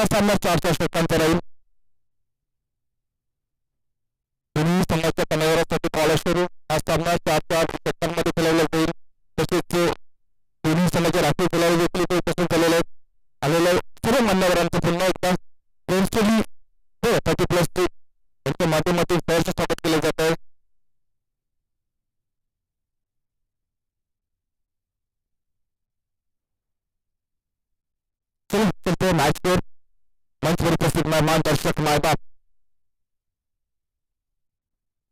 या सामन्यात 4 षटकांचा राहील. दोन्ही संघाच्या पन्नावरासाठी कॉल सुरू. हा सामना 4 षटकांमध्ये खेळवला जाईल. तसेच दोन्ही संघाचे राखीव खेळाडू देखील ते उपस्थित झालेले आहेत. आलेल्या सर्व मान्यवरांचं पुन्हा एकदा फ्रेंड्सली 30+ यांच्या माध्यमातून सहर्ष स्वागत केलं जात आहे. चलते मैच पर मंच पर उपस्थित मेहमान दर्शक माए बाप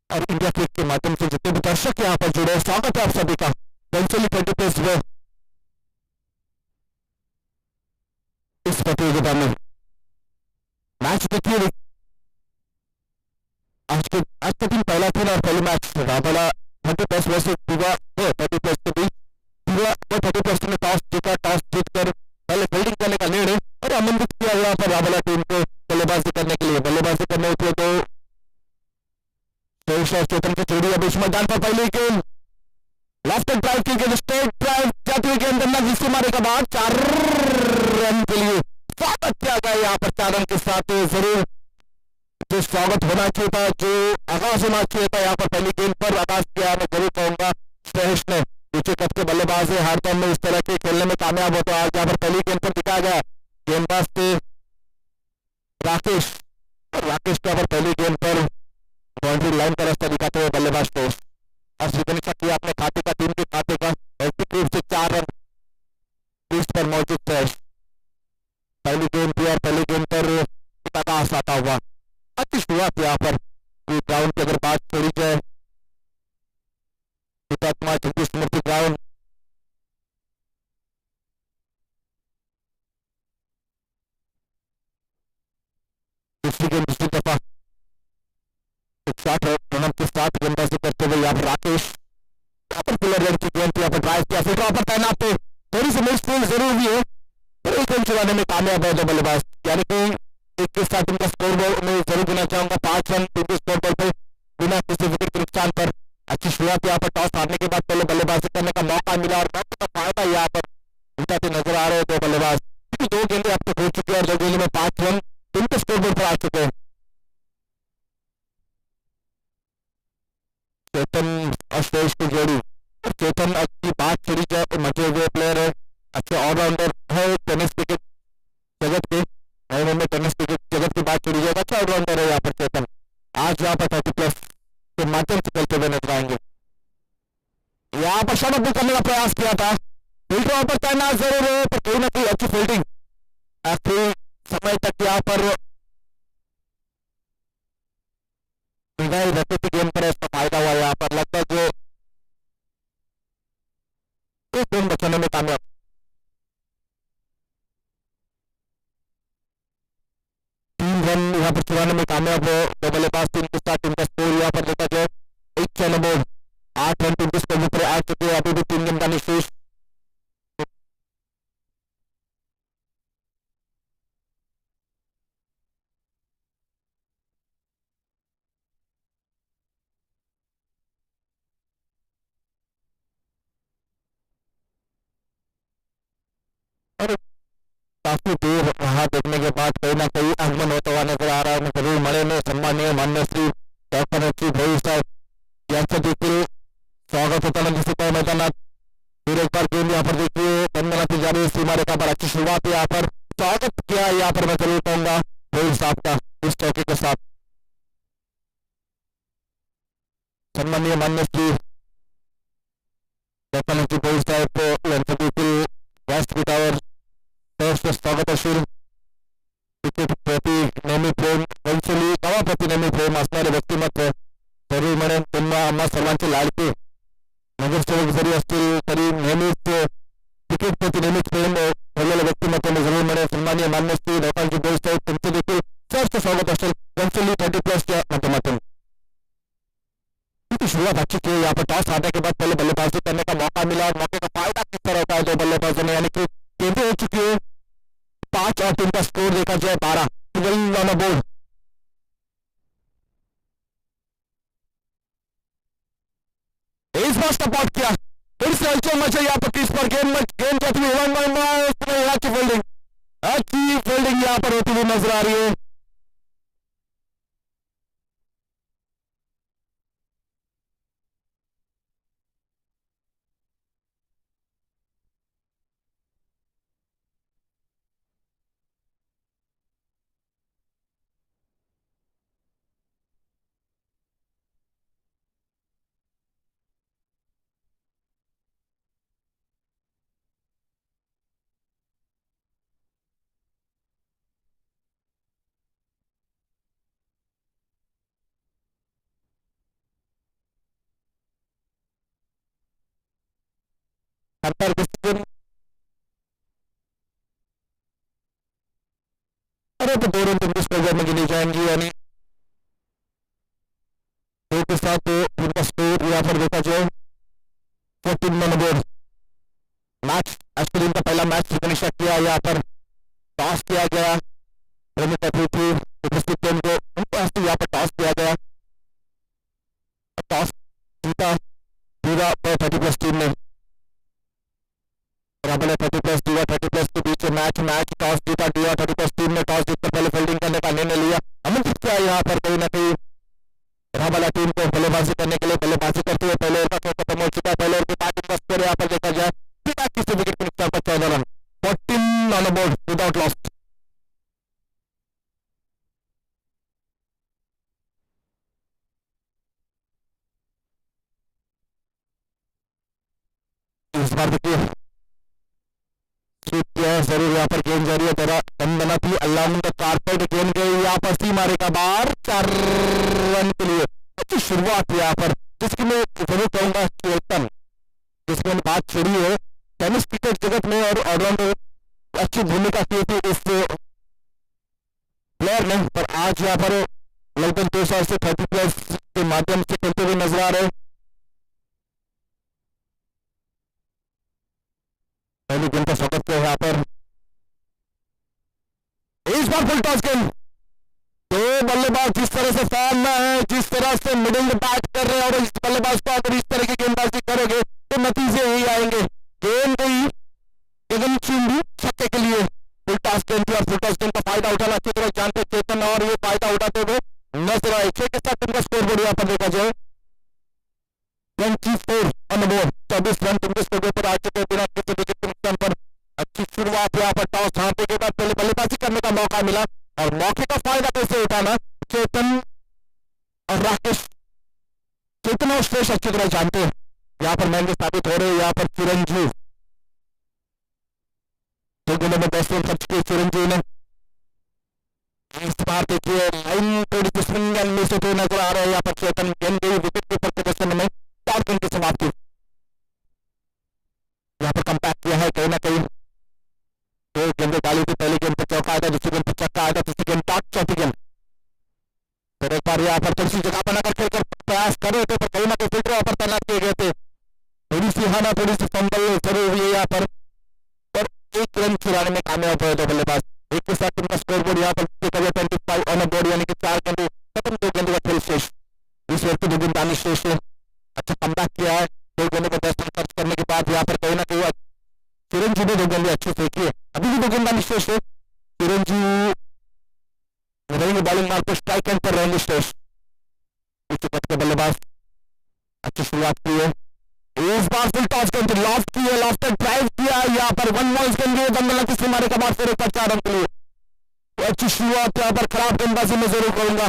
और इंडिया क्रिक के माध्यम से जितने भी दर्शक यहाँ पर जुड़े, स्वागत है आप सभी का वेंचुअली 20+ में इस प्रतियोगिता में मैच देखिए. आज का दिन पहला दिन और पहली मैच रावला 30+ वर्सेस दिवा 30+ के बीच. दिवा 30+ में टॉस जीता. टॉस जीतकर पहले फील्डिंग करने का निर्णय और आमंत्रित किया यहाँ पर रावला टीम को बल्लेबाजी करने के लिए. बल्लेबाजी करने उतरे तो चेतन की जोड़ी अब इस मैदान पर पहली गेंद लेफ्ट ड्राइव की गेंद, स्ट्रेट ड्राइव जाती हुई गेंद अंदर जिससे मारेगा बाद 4 रन के लिए. स्वागत किया गया यहाँ पर 4 रन के साथ. जरूर जो स्वागत होना चाहिए था, जो आगाज होना चाहिए था यहाँ पर पहली गेंद पर आगाज किया, मैं जरूर कहूंगा श्रेयस ने. नीचे कप के बल्लेबाज है, हर दम में इस तरह के खेलने में कामयाब होता है. आज यहाँ पर पहली गेंद पर दिखाया गया गेंदबाज थे राकेश. राकेश के यहाँ पर पहली गेंद पर बाउंड्री लाइन का रास्ता दिखाते हुए बल्लेबाज थे और सिग्नेचर किया अपने खाते का, टीम के खाते का. वैश्विक रूप से 4 रन लिस्ट पर मौजूद थे. पहली गेंद थी और पहली गेंद पर आकाश आता हुआ. अच्छी शुरुआत यहाँ पर ग्राउंड की अगर बात छोड़ी जाए, हुतात्मा जगदीश स्मृति ग्राउंड दूसरी गेंद दूसरी दफा 60 रन के साथ गेंदबाजी करते हुए यहाँ पर राकेश यहाँ पर पिलर रेड की गेंद यहाँ पर ड्राइव किया. फिर वहां पर तैनात थे, थोड़ी सी मिसफील्ड जरूर भी है पर एक गेंद चलाने में कामयाब है दो बल्लेबाज. यानी कि एक के साथ उनका स्कोर बोर्ड में जरूर देना चाहूंगा 5 रन टीम के स्कोर बोर्ड पर बिना किसी विकेट के नुकसान पर. अच्छी शुरुआत यहाँ पर टॉस हारने के बाद पहले बल्लेबाजी करने का मौका मिला और मौके का फायदा यहाँ पर उठाते नजर आ रहे हैं दो बल्लेबाज. 2 गेंदें अब तक हो चुकी है और 2 गेंदों में 5 रन टीम के स्कोर बोर्ड पर आ चुके हैं. चेतन और श्रेयस की जोड़ी. चेतन अच्छी बात छोड़ी जाए तो मचे हुए प्लेयर है, अच्छे ऑलराउंडर है टेनिस क्रिकेट जगत के. नए में टेनिस क्रिकेट जगत की बात छोड़ी जाए, अच्छा ऑलराउंडर है यहाँ पर चेतन. आज यहाँ पर 30+ के माध्यम से खेलते हुए नजर आएंगे. यहाँ पर शॉट भी करने का प्रयास किया था, फील्डर वहां पर तैनात जरूर है पर कहीं ना कहीं अच्छी फील्डिंग आखिरी समय तक यहाँ पर रखते गेम पर इसका फायदा हुआ. यहाँ पर लगभग एक रन बचाने में कामयाब. रन यहाँ पर चुराने में कामयाब हो दो बल्लेबाज. टीम के साथ टीम का स्कोर यहाँ पर देखा जाए 8 रन टीम के स्कोर पर आ चुके हैं. अभी भी 3 गेंद का निशेष. और काफी देर रहा देखने के बाद कहीं ना कहीं आगमन होता हुआ नजर आ रहा है. जरूर मरे में सम्मानीय मान्य श्री डॉक्टर भाई साहब यांचं देखील स्वागत होता है जिससे कई मैदानात. फिर एक बार गेंद यहाँ पर देखिए बंदना जा रही है सीमा रेखा पर. अच्छी शुरुआत यहाँ पर स्वागत किया यहाँ पर मैं जरूर कहूंगा भाई साहब का इस चौके के साथ. सम्मानीय मान्य श्री डॉक्टर भाई साहब यांचं देखील व्यासपीठावर स्वागत असेल. क्रिकेट प्रति नेहमी प्रेम वंशली गावाप्रती नेहमी प्रेम असणारे व्यक्तिमत्व जरूर म्हणेन. त्यांना आम्हा सर्वांचे लाडके नगरसेवक जरी असतील तरी नेहमीच क्रिकेट प्रति नेहमीच प्रेम ठेवलेलं व्यक्तिमत्व मी जरूर म्हणेन. सन्माननीय मान्य श्री डॉक्टर बोल साहेब तुमचे देखील सहर्ष स्वागत असेल वंशली 30+ च्या माध्यमातून. शुरुआत अच्छी की यहाँ पर टॉस हारने के बाद पहले बल्लेबाजी करने का मौका मिला और मौके का फायदा किस तरह होता है दो बल्लेबाजों ने. यानी कि गेंदें हो चुकी है 5 और टीम का स्कोर देखा जाए 12. बोर्ड इस बार सपोर्ट किया फिर से हलचल मचे यहाँ पर क्रीज पर. गेंद जाती हुई 1 की फील्डिंग अच्छी फील्डिंग यहाँ पर होती हुई नजर आ रही है। अंतर डिसीजन, अरे तो 2 रन तुम स्कोर में गिनी जाएंगी, यानी 2 के साथ उनका स्कोर यहाँ पर देखा जाए 14 रन बोर्ड। मैच अश्विन का पहला मैच जीतने शक किया, यहाँ पर टॉस किया गया, प्रमुख अतिथि टीम को उनको यहाँ पर टॉस किया गया, टॉस जीता पूरा 30+ टीम ने, 30+ डीवा 30+ के बीच मैच टॉस जीता डीवा 30+ टीम ने, टॉस जीतकर पहले फील्डिंग करने का निर्णय लिया। अमन क्या यहाँ पर कहीं ना कहीं रावला टीम को बल्लेबाजी करने के लिए बल्लेबाजी करते हुए पहले ओवर का शॉट खत्म हो चुका है। पहले ओवर के 5 स्कोर यहाँ पर देखा जाए बिना किसी विकेट के नुकसान पर 14 run, 14 on board without loss. इस बार देखिए जरूर यहाँ पर गेंद जरूर तेरा रन बना थी, अल्लाह द कारपेट गेंद गई यहाँ पर सी मारेगा बार 4 रन के लिए। अच्छी शुरुआत यहाँ पर जिसकी मैं जरूर कहूंगा चेतन, जिसमें बात छेड़ी है टेनिस क्रिकेट जगत में और ऑलराउंडर अच्छी भूमिका की थी इस प्लेयर ने, पर आज यहाँ पर लगभग 2 साल से 30+ के माध्यम से खेलते हुए नजर आ रहे। पहली गेंद का स्वागत किया यहाँ पर, इस बार फुल टॉस गेंद, तो बल्लेबाज जिस तरह से फॉर्म में है, जिस तरह से मिडिल में बैट कर रहे हैं, और इस बल्लेबाज को अगर इस तरह की गेंदबाजी करोगे तो नतीजे यही आएंगे। गेंद गई गगनचुंबी छक्के के लिए, फुल टॉस गेंद थी और फुल टॉस गेंद का फायदा उठाना अच्छी तरह जानते चेतन, और ये फायदा उठाते हुए नजर आए। 6 के साथ उनका स्कोर बोर्ड यहाँ पर देखा जाए 24 ऑन बोर्ड, 24 रन तुमके स्कोर पर आ चुके बिना किसी विकेट के नुकसान पर। अच्छी शुरुआत यहाँ पर टॉस हारने के बाद पहले बल्लेबाजी करने का मौका मिला, और मौके का फायदा कैसे उठाना चेतन और राकेश, चेतन और श्रेष्ठ अच्छी तरह जानते हैं। यहाँ पर महंगे साबित हो रहे हैं यहाँ पर चिरंजीव, 2 गेंदों में 10 रन खर्च किए चिरंजीव ने। इस बार देखिए लाइन थोड़ी सी स्विंग एंड मिस होते नजर आ रहे हैं यहाँ पर चेतन, गेंद गई विकेट कीपर के पोजीशन में, 4 गेंद की समाप्ति। यहाँ पर कंपैक्ट किया है कहीं ना कहीं, 2 गेंदें डाली थी, पहली गेंद पर चौका आया था, दूसरी गेंद पर छक्का आया था, तीसरी गेंद डॉट, चौथी गेंद फिर एक बार यहाँ पर थोड़ी सी जगह बनाकर खेलकर प्रयास कर रहे थे, पर कहीं ना कहीं फिल्टर यहाँ पर तैनात किए गए थे। थोड़ी सी हाना थोड़ी सी फंबल जरूर हुई है यहाँ पर, और 1 रन चुराने में कामयाब हुए 2 बल्लेबाज। एक के साथ उनका स्कोर बोर्ड यहाँ पर देखा गया 25 ऑन बोर्ड, यानी कि 4 गेंदे खत्म, 2 गेंदे का खेल शेष, इस वक्त 2 गेंदबाजी शेष है। अच्छा कमबैक किया है, 2 गेंदों को 10 रन खर्च करने के बाद यहाँ पर कहीं ना कहीं चिरंजीव ने 2 गेंदे अच्छे से किए, अभी भी 2 गेंदबाजी शेष है। चिरंजीव रहेंगे बॉलिंग मार्क पर, स्ट्राइक एंड पर रहेंगे शेष, के बल्लेबाज अच्छी शुरुआत की है। इस बार फुल टॉस गेंद लॉफ्ट की है, लॉफ्ट ड्राइव किया है यहाँ पर, 1 बॉल्स गेंद बंदला किसी मारे का बाद फिर एक 4 रन के लिए। तो अच्छी शुरुआत यहाँ पर, खराब गेंदबाजी में जरूर करूंगा।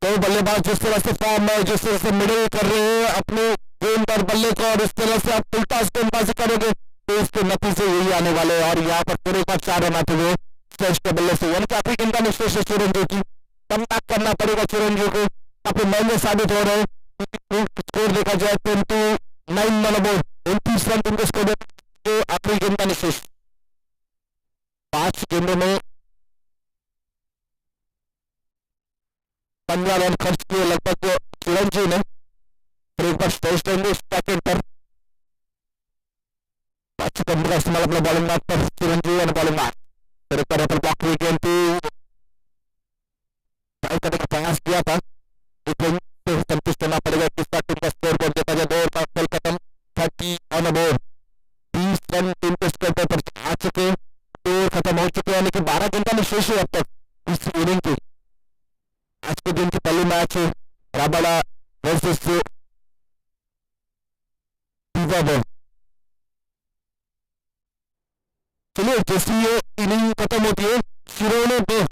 तो बल्लेबाज जिस तरह से फॉर्म में, जिस तरह से मिडिल कर रहे हैं अपने गेंद पर बल्ले को, और इस तरह से आप फुल टॉस गेंदबाजी करोगे तो इसके नतीजे यही आने वाले हैं। और यहाँ पर पूरे का 4 रन आते हुए श्रेष्ठ के बल्ले से, यानी काफी गेंदा में श्रेष्ठ चिरंजीव की, कमबैक करना पड़ेगा चिरंजीव को, काफी महंगे साबित हो रहे हैं। स्कोर देखा जाए 29 रन बोर्ड, 29 रन उनके स्कोर जो आखिरी गेंद का निशेष, 5 गेंदों में 15 रन खर्च किए लगभग चिरंजीव ने। फिर एक बार श्रेष्ठ रहेंगे सेकंड पर, अच्छे गेंद का इस्तेमाल अपने बॉलिंग मार्क पर चिरंजीव और बॉलिंग मार्क, फिर एक बार ब्लॉक हुई गेंद करने का प्रयास किया था, लेकिन संतुष्ट होना पड़ेगा। किसका टीम का स्कोर बोर्ड देखा जाए 2 ओवर का खेल खत्म, 30 ऑन बोर्ड, 20 रन टीम के स्कोर पर आ चुके, 2 खत्म हो चुके। चुके हैं, लेकिन 12 गेंदा में शेष है अब तक इस इनिंग की। आज के दिन की पहली मैच है राबाडा वर्सेस जिम्बाब्वे। चलिए जैसे ये इनिंग खत्म होती है शिरोने पे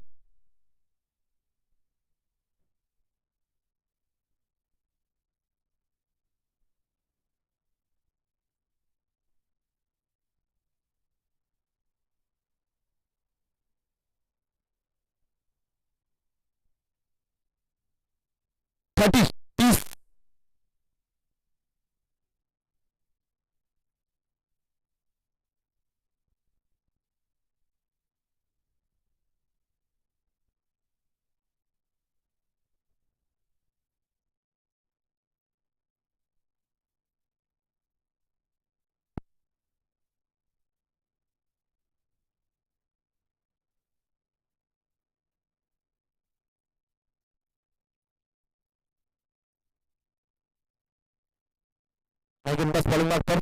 30 गेंदबाज बॉलिंग मार्क पर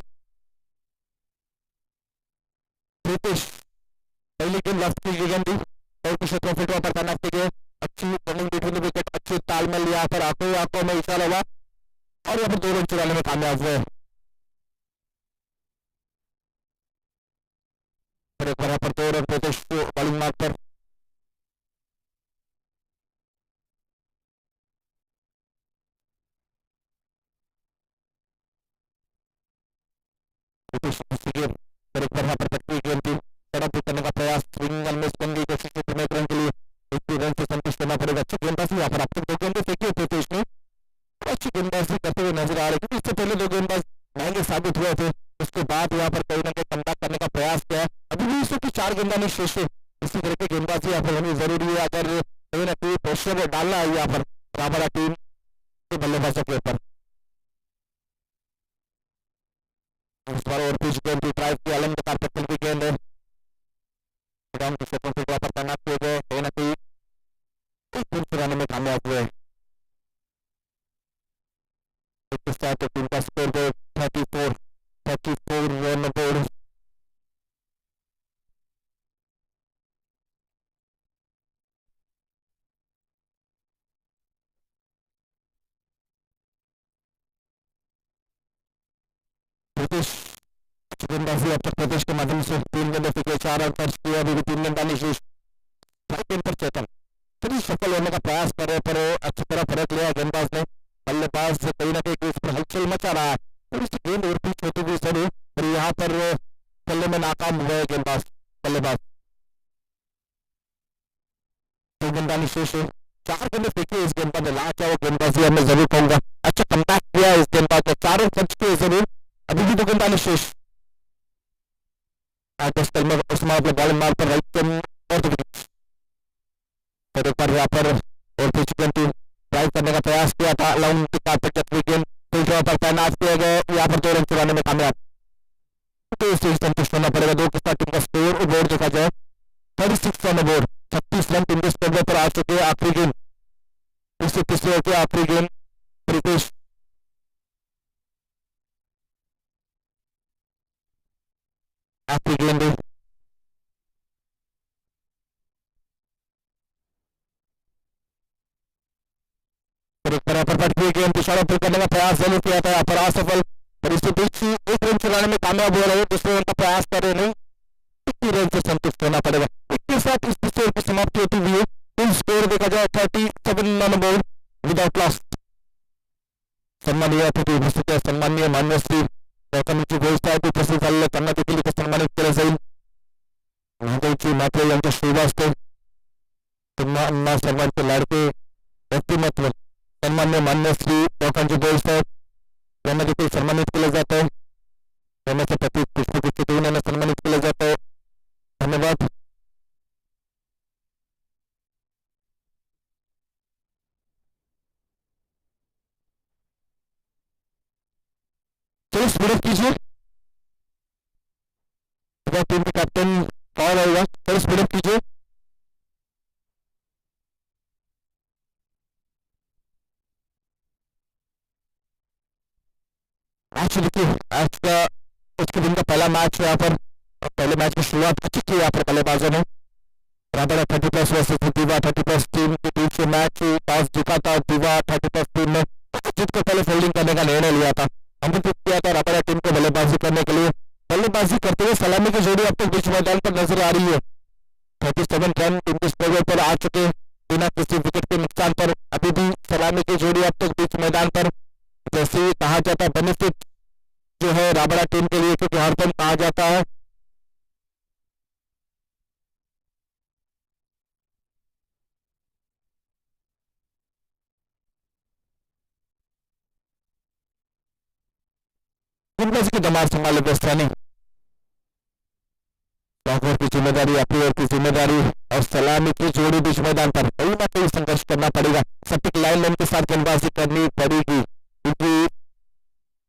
प्रीतिश पहली गेंद लेफ्ट की गेंद दी और कुछ ट्रॉफी पर तैनात की गई। अच्छी रनिंग बिटवीन द विकेट, अच्छी तालमेल यहाँ पर आंखों में इशारा हुआ और यहाँ पर 2 रन चुराने में कामयाब हुए। और एक बार यहाँ पर 2 रन प्रीतिश को बॉलिंग मार्क पर। प्रीतिश और एक बार यहाँ पर पटरी गेंद थी, सड़क करने का प्रयास, स्विंग एंड मिस करने की कोशिश की एक रन के लिए 1 रन से संतुष्ट होना पड़ेगा। अच्छी गेंदबाजी यहाँ पर अब तक 2 गेंदें फेंकी है प्रीतिश ने, अच्छी गेंदबाजी करते हुए नजर आ रहे, क्योंकि इससे पहले 2 गेंदबाज महंगे साबित हुए थे। उसके बाद यहाँ पर कहीं ना कहीं कमबैक करने का प्रयास किया। अभी भी इसको 4 गेंदा में शेष है। इसी तरह की गेंदबाजी यहाँ पर होनी जरूरी है अगर कहीं ना कहीं प्रेशर डालना है यहाँ पर राबाडा टीम के बल्लेबाजों के ऊपर। इस बार और पिच गेंद ड्राइव की अलग कारपेट की गेंद है, ग्राउंड के क्षेत्रों से पर तैनात किए गए, कहीं ना कहीं एक रन चुराने में कामयाब हुए। इसके साथ टीम का स्कोर गए 34 रन बोर्ड। प्रीतिश गेंदबाजी अब तक प्रदेश के माध्यम से 3 गेंदों से 4 रन दर्ज किए, अभी भी 3 गेंदबाजी शेष। गेंद पर चेतन थोड़ी सफल होने का प्रयास कर रहे पर अच्छी तरह फर्क लिया गेंदबाज ने। बल्लेबाज कहीं ना कहीं इस पर हलचल मचा रहा है, थोड़ी सी गेंद और पिच होती हुई जरूर, और यहाँ पर खेलने में नाकाम हुए गेंदबाज बल्लेबाज। 2 गेंदबाजी शेष है, 4 गेंदें फेंकी इस गेंदबाज ने, लाजवाब गेंदबाजी मैं जरूर कहूंगा। अच्छा कमबैक किया इस गेंदबाज ने, 4 रन खर्च किए जरूर, अभी भी 2 गेंदबाजी शेष। बॉलिंग मार पर राइट और एक बार यहाँ पर और पिच गेंद ड्राइव करने का प्रयास किया था, लाउन की कारपेट गेंद फील्ड पर तैनात किए गए, यहाँ पर 2 रन चुराने में कामयाब। तो इससे संतुष्ट होना पड़ेगा। 2 के साथ टीम का स्कोर बोर्ड देखा जाए 36 रन बोर्ड, 36 रन टीम के स्कोर पर आ चुके हैं। आखिरी गेंद इससे तीसरे के आखिरी गेंद प्रीतिश आखिरी गेंद गेंद इशारा पुल करने का प्रयास जरूर किया था, यहाँ पर असफल, पर इसके बीच 1 रन चलाने में कामयाब हो रहे, दूसरे रन का प्रयास कर रहे नहीं, 21 रन से संतुष्ट होना पड़ेगा। इसके साथ इस पिछले की समाप्ति होती हुई है। कुल स्कोर देखा जाए 37 रन बोर्ड विदाउट लॉस। सम्मानीय अतिथी उपस्थित है, सम्मानीय मान्य श्री कमिटी व्यवस्था उपस्थित झालेल्या त्यांना देखील सन्मानित केलं जाईल। महादेवची मात्र यांच्या श्रीवास्तव अण्णा सर्वांचे लाडके व्यक्तिमत्व सन्मान्य मान्य श्री लोकांचे बोल साहेब यांना देखील सन्मानित केलं जात आहे। त्यांच्या प्रति पुष्पगुच्छ देऊन यांना सन्मानित केलं जात आहे। धन्यवाद। चलिए स्पीड कीजिए, टीम के कैप्टन कौन रहेगा, चलिए स्पीड कीजिए। मैच देखिए, आज का उसके दिन का पहला मैच यहाँ पर, पहले मैच की शुरुआत अच्छी की यहाँ पर बल्लेबाजों ने, राबड़ा 30+ वर्सेस दीवा 30+ टीम के बीच से मैच टॉस जीता था दीवा 30+ टीम ने जीत को पहले फील्डिंग करने का निर्णय लिया था। हमने पिक किया था राबड़ा टीम को बल्लेबाजी करने के लिए। बल्लेबाजी करते हुए सलामी की जोड़ी अब तक बीच मैदान पर नजर आ रही है। 37 रन टीम के स्कोर पर आ चुके बिना किसी विकेट के नुकसान पर। अभी भी सलामी की जोड़ी अब तक बीच मैदान पर, जैसे कहा जाता है बेनिफिट जो है राबड़ा टीम के लिए, क्योंकि हर दिन कहा जाता है गेंदबाजी की दमार संभाले बेस्तानी। ओवर की जिम्मेदारी, अपनी ओवर की जिम्मेदारी और सलामी की जोड़ी बीच मैदान पर कहीं ना कहीं संघर्ष करना पड़ेगा। सटीक लाइन के साथ गेंदबाजी करनी पड़ेगी, क्योंकि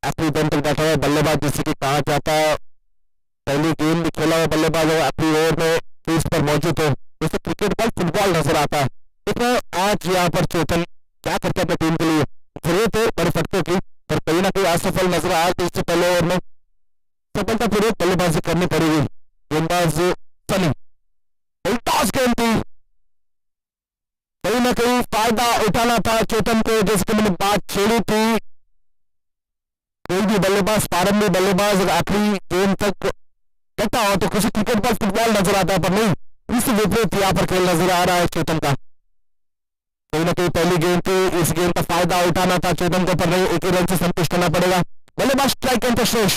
अपनी दम तक बैठा हुआ बल्लेबाज जिसे कि कहा जाता है पहली गेंद भी खेला हुआ बल्लेबाज अपनी ओवर में क्रीज पर मौजूद हो, जैसे क्रिकेट बॉल फुटबॉल नजर आता है। देखो आज यहाँ पर चेतन क्या करते हैं अपनी टीम के लिए, जरूरत है बड़े फटकों की, पर कहीं ना कहीं असफल नजर आया। तो इससे पहले ओवर में सफलतापूर्वक बल्लेबाजी करनी पड़ेगी। गेंदबाज सनी टॉस गेंद थी, कहीं ना कहीं फायदा उठाना था चेतन को, जैसे कि मैंने बात छेड़ी थी। कोई भी बल्लेबाज, प्रारंभिक बल्लेबाज अगर आखिरी गेंद तक कहता हो तो किसी क्रिकेट बॉल फुटबॉल नजर आता है, पर नहीं, इस विपरीत यहाँ पर खेल नजर आ रहा है चेतन का। कहीं ना कहीं पहली गेंद थी, इस गेंद का फायदा उठाना था चेतन को, पर नहीं, एक ही रन से संतुष्ट होना पड़ेगा। बल्लेबाज स्ट्राइक एंड शेष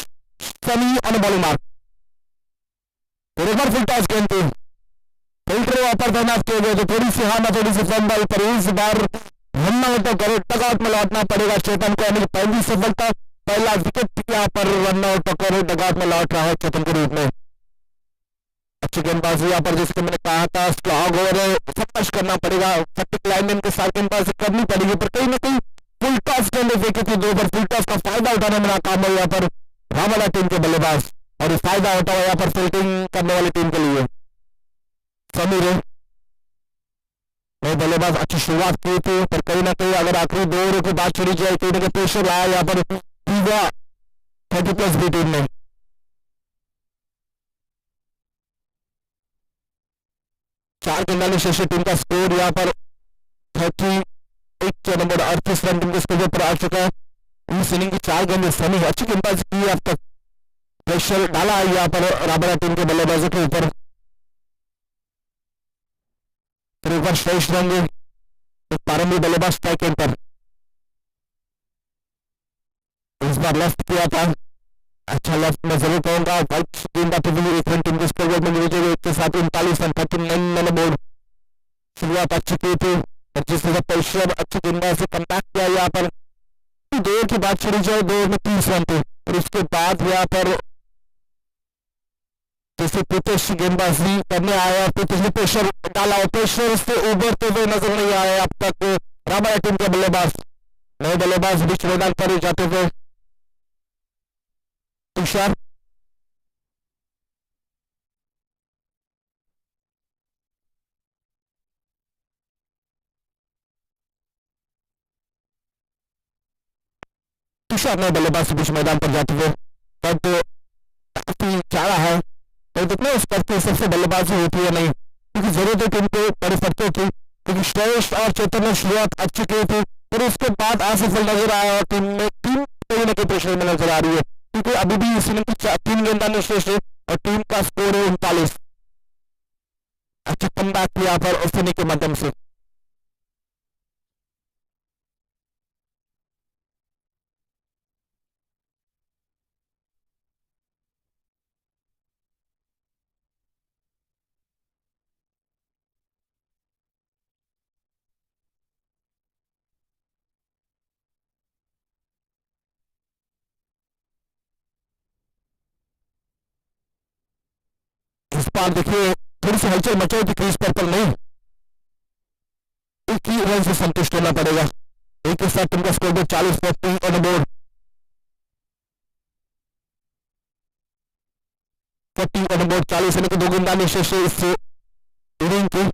सनी ऑन बॉलिंग मार्क। एक बार फुल टॉस गेंद थी, फिल्टर वापर तैनात किए गए, तो थोड़ी सी हाँ थोड़ी सी फॉर्म बॉल पर इस बार रन आउट करे, डगआउट में लौटना पड़ेगा चेतन को। यानी पहली सफलता, पहला विकेट यहाँ पर रन आउट करे, डगआउट में लौट रहा है चेतन के रूप में। अच्छी गेंदबाजी यहाँ पर, जैसे मैंने कहा था स्ट्रॉन्ग ओवर है, संघर्ष करना पड़ेगा, सटीक लाइनमैन के साथ गेंदबाजी करनी पड़ेगी, पर कहीं ना कहीं फुल टॉस गेंद फेंकी थी, 2 ओवर फुल टॉस का फायदा उठाने में नाकाम है यहाँ पर रामला टीम के बल्लेबाज, और इस फायदा होता है यहाँ पर फील्डिंग करने वाली टीम के लिए। समीर नए बल्लेबाज अच्छी शुरुआत की थी, पर कहीं ना कहीं अगर आखिरी 2 ओवरों की बात छोड़ी जाए तो इन्हें प्रेशर आया यहाँ पर 30+ भी टीम में। चार गेंदानी शेष टीम का स्कोर यहाँ पर 38 नंबर 38 रन टीम के स्कोर पर आ चुका है। इस इनिंग की 4 गेंदें सनी अच्छी गेंदबाजी की है, अब तक प्रेशर डाला है यहाँ पर राबड़ा टीम के बल्लेबाजों के ऊपर। फिर एक बार श्रेष्ठ रहेंगे प्रारंभिक बल्लेबाज स्ट्राइक एंड पर, इस बार लेफ्ट किया था, अच्छा लेफ्ट में जरूर कहूंगा। वाइट गेंद आती हुई 1 रन टीम के स्कोर में नीचे गए, इसके साथ 39 रन 39 रन बोर्ड। शुरुआत अच्छी की थी, जिस तरह प्रेशर अच्छी गेंदबाजी कम बैक किया यहाँ पर। 2 ओवर की बात छोड़ी जाए, 2 ओवर में 30 रन थे, और उसके बाद यहाँ पर जैसे प्रीतेश गेंदबाजी करने आया, प्रीतेश ने प्रेशर डाला और प्रेशर से उभरते हुए नजर नहीं आया अब तक रामला टीम के बल्लेबाज। नए बल्लेबाज बीच मैदान पर जाते हुए तुषार, तुषार नए बल्लेबाज बीच मैदान पर जाते हुए तब काफी चारा है, तो कितने उस पर की सबसे बल्लेबाजी होती है नहीं, क्योंकि जरूरत है टीम को बड़े फटकों की, क्योंकि श्रेष्ठ और चेतन ने शुरुआत अच्छी की थी, फिर उसके बाद असफल नजर आया और टीम कहीं ना कहीं प्रेशर में नजर आ रही है, क्योंकि अभी भी इस इनिंग की 3 गेंदाने शेष है और टीम का स्कोर है 39। अच्छा कम बैक किया पर ओपनिंग के माध्यम से। इस बार देखिए थोड़ी सी हलचल मचाई थी क्रीज पर नहीं, एक ही रन से संतुष्ट होना पड़ेगा। एक के साथ टीम का score 40 on board, 40 on board 40 यानी कि 2 गेंदाने शेष है इस इनिंग की।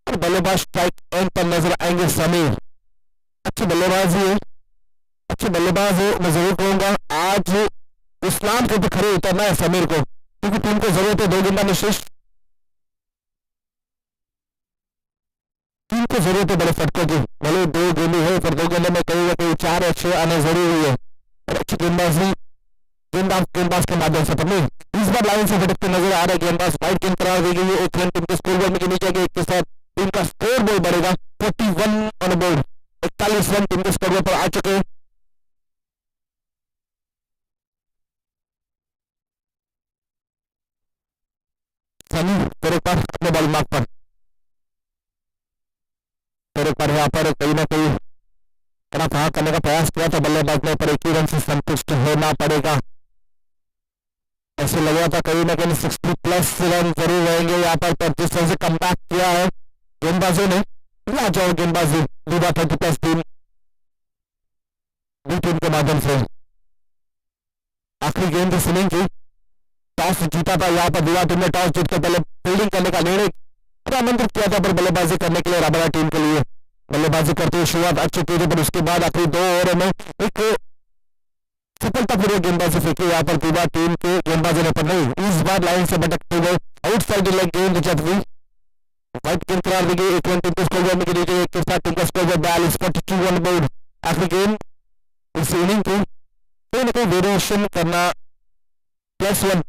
और बल्लेबाज स्ट्राइक एंड पर नजर आएंगे समीर, अच्छे बल्लेबाजी है, अच्छे बल्लेबाज है। मैं जरूर कहूंगा आज इस्लाम के ऊपर खड़े उतरना है समीर को, क्योंकि टीम को जरूरत है 2 गेंदाने शेष को जरूरत है बड़े फटकों की, भले 2 गेंदें है पर 2 गेंदों में कहीं ना कहीं 4 या 6 आने जरूरी है। अच्छी गेंदबाजी गेंदबाज के माध्यम से, पर नहीं इस बार लाइन से भटकते नजर आ रहे गेंदबाज। वाइड गेंद करार दी गई है, एक रन टीम के स्कोर बोर्ड में गिनी जाएगी, एक के साथ टीम का स्कोर बोर्ड बढ़ेगा 41 ऑन बोर्ड। 41 रन टीम के स्कोर बोर्ड पर आ चुके हैं। सनी फिर एक बार अपने बॉल मार्क पर, फिर एक बार यहाँ पर कहीं ना कहीं थोड़ा कहा करने का प्रयास किया था बल्लेबाज ने, पर एक ही रन से संतुष्ट होना पड़ेगा। ऐसे लग रहा था कहीं ना कहीं 60 प्लस रन जरूर रहेंगे यहाँ पर जिस तरह से कम बैक किया है गेंदबाजों ने। या जाओ गेंदबाजी दूसरा 30 प्लस टीम बी टीम के माध्यम से। आखिरी गेंद थी इनिंग की, टॉस जीता था यहाँ पर दुआ टीम ने। टॉस जीतकर पहले फील्डिंग करने का निर्णय आमंत्रित किया था पर बल्लेबाजी करने के लिए राबड़ा टीम के लिए बल्लेबाजी करते हुए शुरुआत अच्छी की थी, पर उसके बाद आखिरी 2 ओवरों में एक सफलतापूर्वक गेंदबाजी फेंकी यहाँ पर दुआ टीम के गेंदबाजों ने, पर नहीं इस बार लाइन से भटकते हुए आउटसाइड लेग गेंद जब हुई वाइट गेंद करार दी गई। 1 रन टीम को स्कोर बोर्ड में गिनी गई, एक के साथ टीम का स्कोर बोर्ड 42 42 ऑन बोर्ड। आखिरी गेंद इस इनिंग को कहीं ना कहीं वेरिएशन करना +1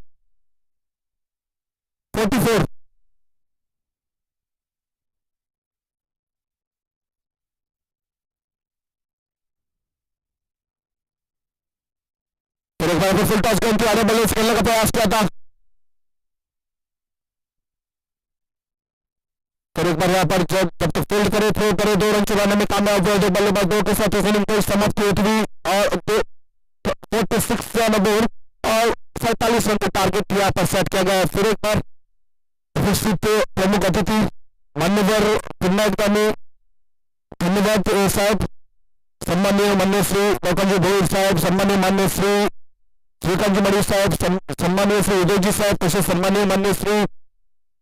44। फिर एक बार फुल टॉस गेंद आगे बल्ले खेलने का प्रयास किया था, फिर एक बार यहाँ पर जब तक फील्ड करे थ्रो करे 2 रन चुराने में कामयाब हुए जो बल्लेबाज 2 के साथ इनिंग को समाप्त हुई थी और 46 रन बोर्ड और 47 रन का टारगेट यहाँ पर सेट किया गया। फिर एक बार प्रमुख अतिथि मान्यवर धन्यवाद साहब, सम्मानीय मान्य श्री गौतम जी भोईर साहब, सम्मानीय मान्य श्री श्रीकांत जी मरी साहब, सम्मानीय श्री उदय जी साहब, तसेच सम्मानीय मान्य श्री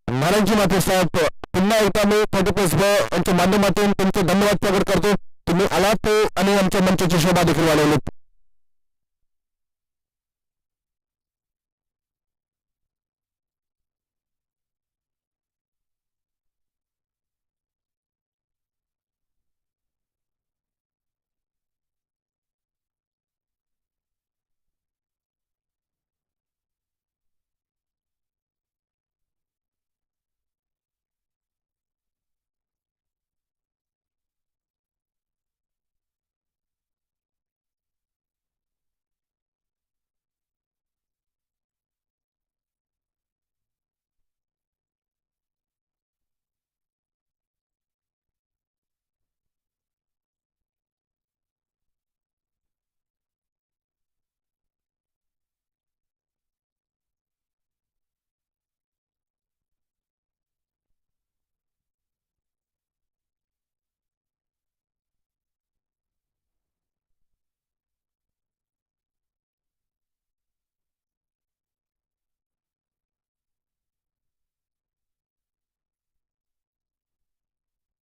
नारायणजी माते साहेब, पुन्हा एकदा मी 30+ यांच्या माध्यमातून तुमचे धन्यवाद प्रकट करतो. तुम्ही आलात आणि आमच्या मंचाची शोभा देखील वाढवलीत.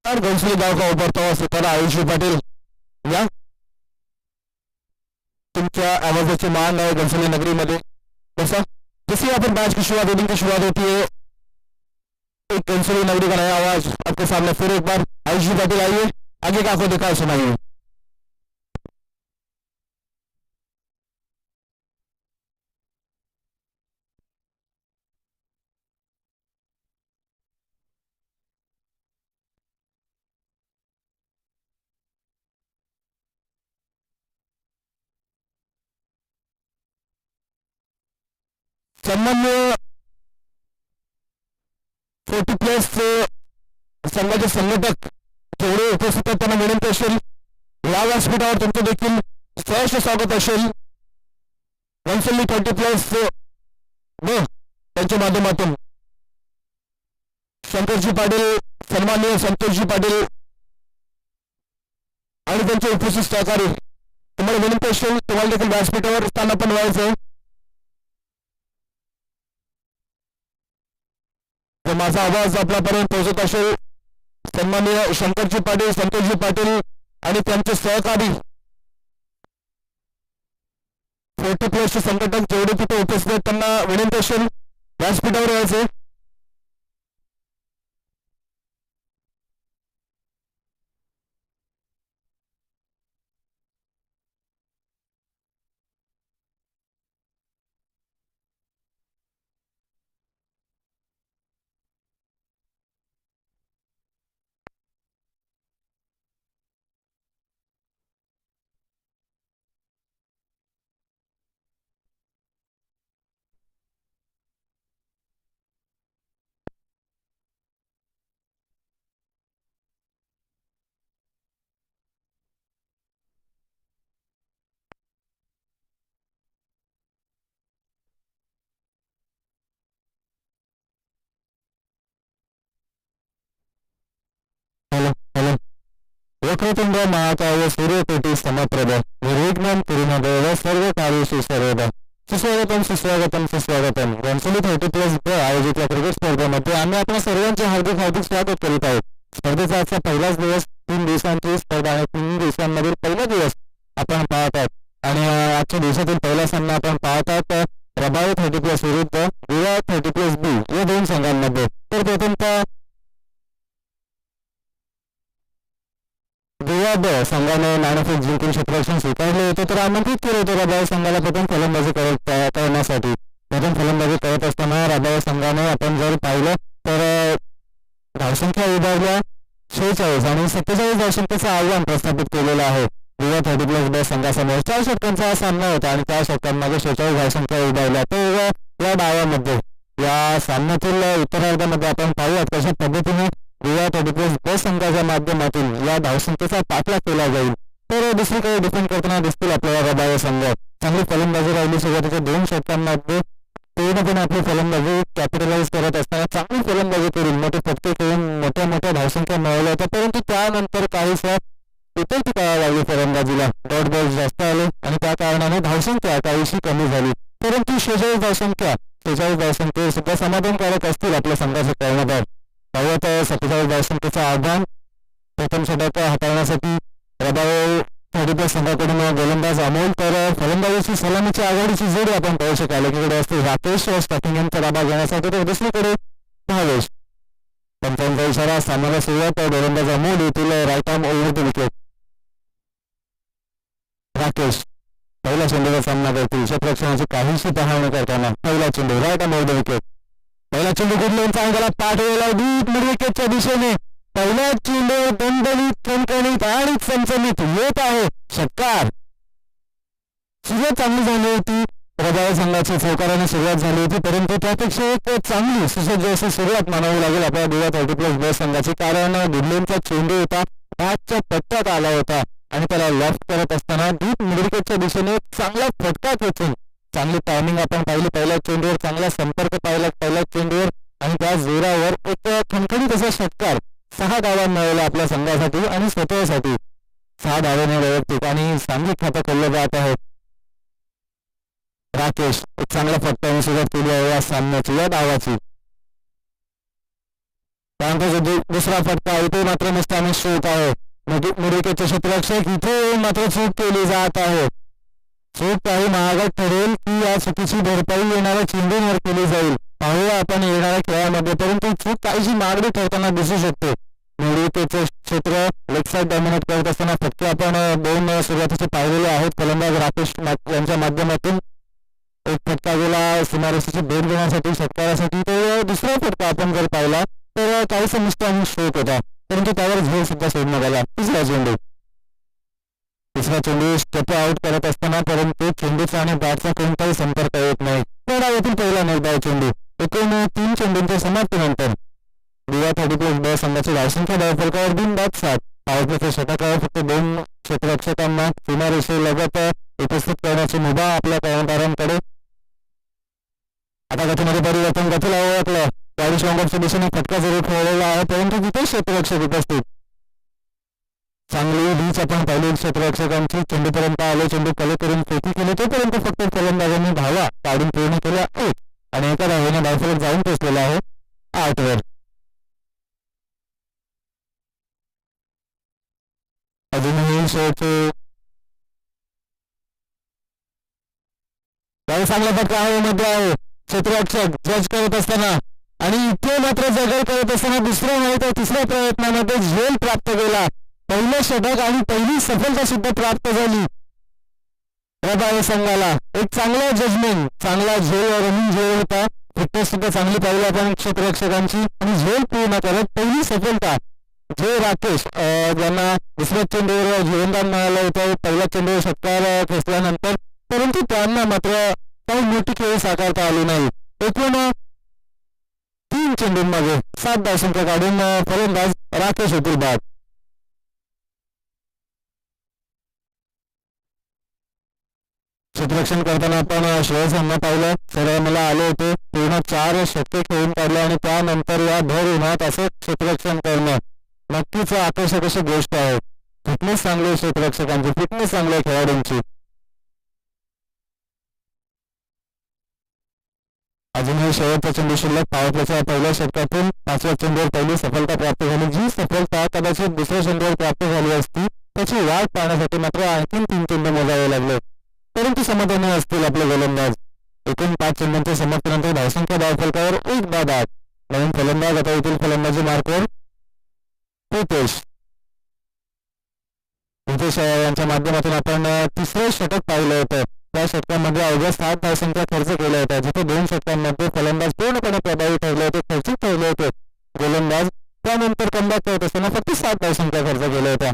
और घोंसले गाव का उभरता हुआ सितारा आयुषी पाटील या तुमच्या आवाजाची मान आहे घोंसले नगरीमध्ये. जैसा जैसे यहाँ पर मैच की शुरुआत इनिंग की शुरुआत होती है, एक घोंसले नगरी का नया आवाज आपके सामने. फिर एक बार आयुषी पाटील आइए, आगे का आपको दिखाए सुनाइए. सामान्य 40+ संघाचे संघटक जेवढे उपस्थित आहेत त्यांना विनंती असेल या व्यासपीठावर तुमचं देखील सहर्ष स्वागत असेल. घोंसले 30+ त्यांच्या माध्यमातून शंकरजी पाटील, सन्माननीय संतोषजी पाटील आणि त्यांचे उपस्थित सहकारी, तुम्हाला विनंती असेल तुम्हाला देखील व्यासपीठावर स्थानापन्न व्हायचं. जर माझा आवाज आपल्यापर्यंत पोहोचत असेल, सन्माननीय शंकरजी पाटील, संतोषजी पाटील आणि त्यांचे सहकारी 40+ संघटक जेवढे तिथे उपस्थित आहेत त्यांना विनंती असेल व्यासपीठावर यायचे. वक्रतुंड महाकाय सूर्यकोटी समप्रभ निर्विघ्नं कुरु देव सर्व कार्येषु सर्वदा. सुस्वागतम सुस्वागतम सुस्वागतम. रणसोली 30+ आयोजित या क्रिकेट स्पर्धेमध्ये आम्ही आपल्या सर्वांचे हार्दिक हार्दिक स्वागत करीत आहोत. स्पर्धेचा आजचा पहिलाच दिवस, 3 दिवसांची स्पर्धा आणि 3 दिवसांमधील पहिला दिवस आपण पाहत आहोत. आणि आजच्या दिवसातील पहिला सामना आपण पाहत आहोत रबाळे 30+ विरुद्ध दिवा 30+B या दोन संघांमध्ये. तर प्रथमतः दिवा ब संघाने नाणेफेक जिंकून क्षेत्ररक्षण स्वीकारले होते, तर आमंत्रित केले होते रबाळे संघाला प्रथम फलंदाजी करण्यासाठी. प्रथम फलंदाजी करत असताना रबाळे संघाने आपण जर पाहिलं तर धावसंख्या उभारल्या 46 आणि 47 धावसंख्येचं आव्हान प्रस्थापित केलेलं आहे दिवा 30+B संघासमोर. 4 षटकांचा हा सामना होता आणि 4 षटकांमध्ये 46 धावसंख्या उभारल्या. तर या डावामध्ये या सामन्यातील उत्तरार्धामध्ये आपण पाहूयात कशा पद्धतीने दिवा 30+B संघाच्या माध्यमातून या धावसंख्येचा पाठलाग केला जाईल. तर दुसरीकडे डिफेंड करताना दिसतील आपल्याला रबाळे संघ. चांगली फलंदाजी राहिली सुरुवातीच्या 2 षटकांमध्ये. पूर्णपणे आपली फलंदाजी कॅपिटलाइज करत असताना चांगली फलंदाजी करून मोठे फटके करून मोठ्या मोठ्या धावसंख्या मिळवल्या होत्या, परंतु त्यानंतर काहीसा इतर ठिकाणी लागली फलंदाजीला. डॉट बॉल्स जास्त आले आणि त्या कारणाने धावसंख्या काहीशी कमी झाली. परंतु 46 धावसंख्या सुद्धा समाधानकारक असतील आपल्या संघाचे कर्णधार. पाहूयात 47 धावसंख्येचं आव्हान प्रथम षटक हाताळण्यासाठी रबाळे 30+ संघाकडून गोलंदाज अमोल. तर फलंदाजीची सलामीची आघाडीची जोडी आपण पाहू शकाल. एकीकडे असते राकेश स्टार्टिंग यांचा डाबा घेण्यासाठी, तर दुसरीकडे भावेश. पंचांचा इशारा. सामन्याला सुरुवात. गोलंदाज अमोल येथील right arm over the wicket. Rakesh पहिला चेंडूचा सामना करतील क्षेत्ररक्षणाची काहीशी पाहणी करताना. पहिला चेंडू right arm over the wicket. पहिला चेंडू गुडलेंचा अंगाला पाठवला डीप मिड विकेटच्या दिशेने. पहिला चेंडू दणदणीत खणखणीत आणि चमचमीत येत आहे. षटकार. सुरुवात चांगली झाली होती रबाळे संघाची. चौकाराने सुरुवात झाली होती, परंतु त्यापेक्षा एक चांगली सुसज्ज अशी सुरुवात मानावी लागेल आपल्या दिवा 30+B संघाची. कारण गुडलेंचा चेंडू होता बॅटच्या पट्ट्यात आला होता आणि त्याला लेफ्ट करत असताना डीप मिड विकेटच्या दिशेने चांगला फटका खेचून चांगली टायमिंग आपण पाहिली. पहिल्या चेंडूवर चांगला संपर्क पाहिला पहिल्या चेंडूवर आणि त्या जोरावर एक खणखणीत असा षटकार. 6 धावा मिळवल्या आपल्या संघासाठी आणि स्वतःसाठी. 6 धावाने वैयक्तिक आणि सांघिक खातं खेळलं जात आहे. राकेश एक चांगला फटकाने सुरुवात केली आहे या सामन्याची, या डावाची. त्यानंतर दुसरा फटका. इथे मात्र मुस्तामी शूट आहे. मिडविकेटचे क्षेत्ररक्षक. इथे मात्र चूक केली जात आहे. चूक काही महागात ठरेल की या चुकीची भरपाई येणाऱ्या चेंडूंवर केली जाईल. पाहूया आपण येणाऱ्या खेळामध्ये, परंतु चूक काहीशी महागडी ठरताना दिसू शकते. मिडविकेटचे क्षेत्र लेग साईड डॉमिनेट करत असताना फटके आपण 2 सुरुवातीचे पाहिलेले आहेत. फलंदाज राकेश यांच्या माध्यमातून एक फटका गेला सीमारेषेची भेट देण्यासाठी षटकारासाठी. तर दुसरा फटका आपण जर पाहिला तर काहीसा मुस्तामी शोक होता, परंतु त्यावर झोल सुद्धा सोडण्यात आला. तिसरा चेंडू स्टेप आउट करत असताना, परंतु चेंडूचा आणि बॅटचा कोणताही संपर्क येत नाही. तर डावातील पहिला निर्धाव चेंडू. एकूण 3 चेंडूंच्या समाप्तीनंतर दिवा 30+B संघाची धावसंख्या धावफलकावर बिनबाद 7. पॉवरप्लेच्या षटकावर फक्त 2 क्षेत्ररक्षकांना सीमारेषेलगत उपस्थित करण्याची मुभा आपल्या कर्णधारांकडे. आता गतीमध्ये परिवर्तन. गतीला ओळखलं. गाडी शॉंगॉफच्या दिशेने फटका जरूर खेळलेला आहे, परंतु तिथे क्षेत्ररक्षक उपस्थित. चांगली रीच आपण पाहिली क्षेत्ररक्षकांची. चेंडूपर्यंत आले. चेंडू कले करून फेकी केली, तोपर्यंत फक्त फलंदाजांनी धावा काढून पूर्ण केल्या आहेत आणि एका धावेने धावफलक जाऊन पोचलेला आहे 8 वर. अजूनही शेवटचे चांगला फटका हवेमध्ये आहे. क्षेत्ररक्षक जज करत असताना आणि इथे मात्र जगल करत असताना दुसऱ्या नाही तर तिसऱ्या प्रयत्नामध्ये झेल प्राप्त केला. पहिलं षटक आणि पहिली सफलता सुद्धा प्राप्त झाली रबाळे संघाला. एक चांगला जजमेंट, चांगला झेल रनिंग झेल होता. फिटनेस सुद्धा चांगली पाहिली आपण क्षेत्ररक्षकांची आणि झेल पूर्ण करत पहिली सफलता. जे राकेश ज्यांना दुसऱ्या चेंडूवर जीवनदान मिळालं होतं पहिल्या चेंडूवर षटकार खेचल्यानंतर, परंतु त्यांना मात्र काही मोठी खेळी साकारता आली नाही. एकूण 3 चेंडूंमध्ये 7 धावसंख्या काढून फलंदाज राकेश होतील बाद. क्षेत्ररक्षण करताना आपण श्रेयस यांना पाहिलं. सर मला आले होते. पूर्ण 4 षटके खेळून काढले आणि त्यानंतर या भर उन्हात असे क्षेत्ररक्षण करणं नक्कीच आकर्षक अशी गोष्ट आहे. फिटनेस चांगली क्षेत्ररक्षकांची, फिटनेस चांगल्या खेळाडूंची. अजूनही शेवटचा चेंडू शिल्लक. पॉवर प्लेच्या पहिल्या षटकातून 5व्या चेंडूवर पहिली सफलता प्राप्त झाली. जी सफलता कदाचित दुसऱ्या चेंडूवर प्राप्त झाली असती त्याची वाट पाहण्यासाठी मात्र आणखी 3 चेंडू मोजावे लागले, परंतु समाधानी असतील आपले गोलंदाज. एकूण 5 चेंडूंच्या समाप्तीनंतर धावसंख्या धावफलकावर 1-8. नवीन फलंदाज आता येथील फलंदाजी मार्कवर हितेश यांच्या माध्यमातून आपण तिसरे षटक पाहिलं होतं. त्या षटकामध्ये अवघ्या 7 धावसंख्या खर्च केल्या होत्या, जिथे 2 षटकांमध्ये फलंदाज पूर्णपणे प्रभावी ठरले होते, खर्चिक ठरले होते गोलंदाज. त्यानंतर कमबॅक करत असताना फक्त 7 धावसंख्या खर्च केल्या होत्या.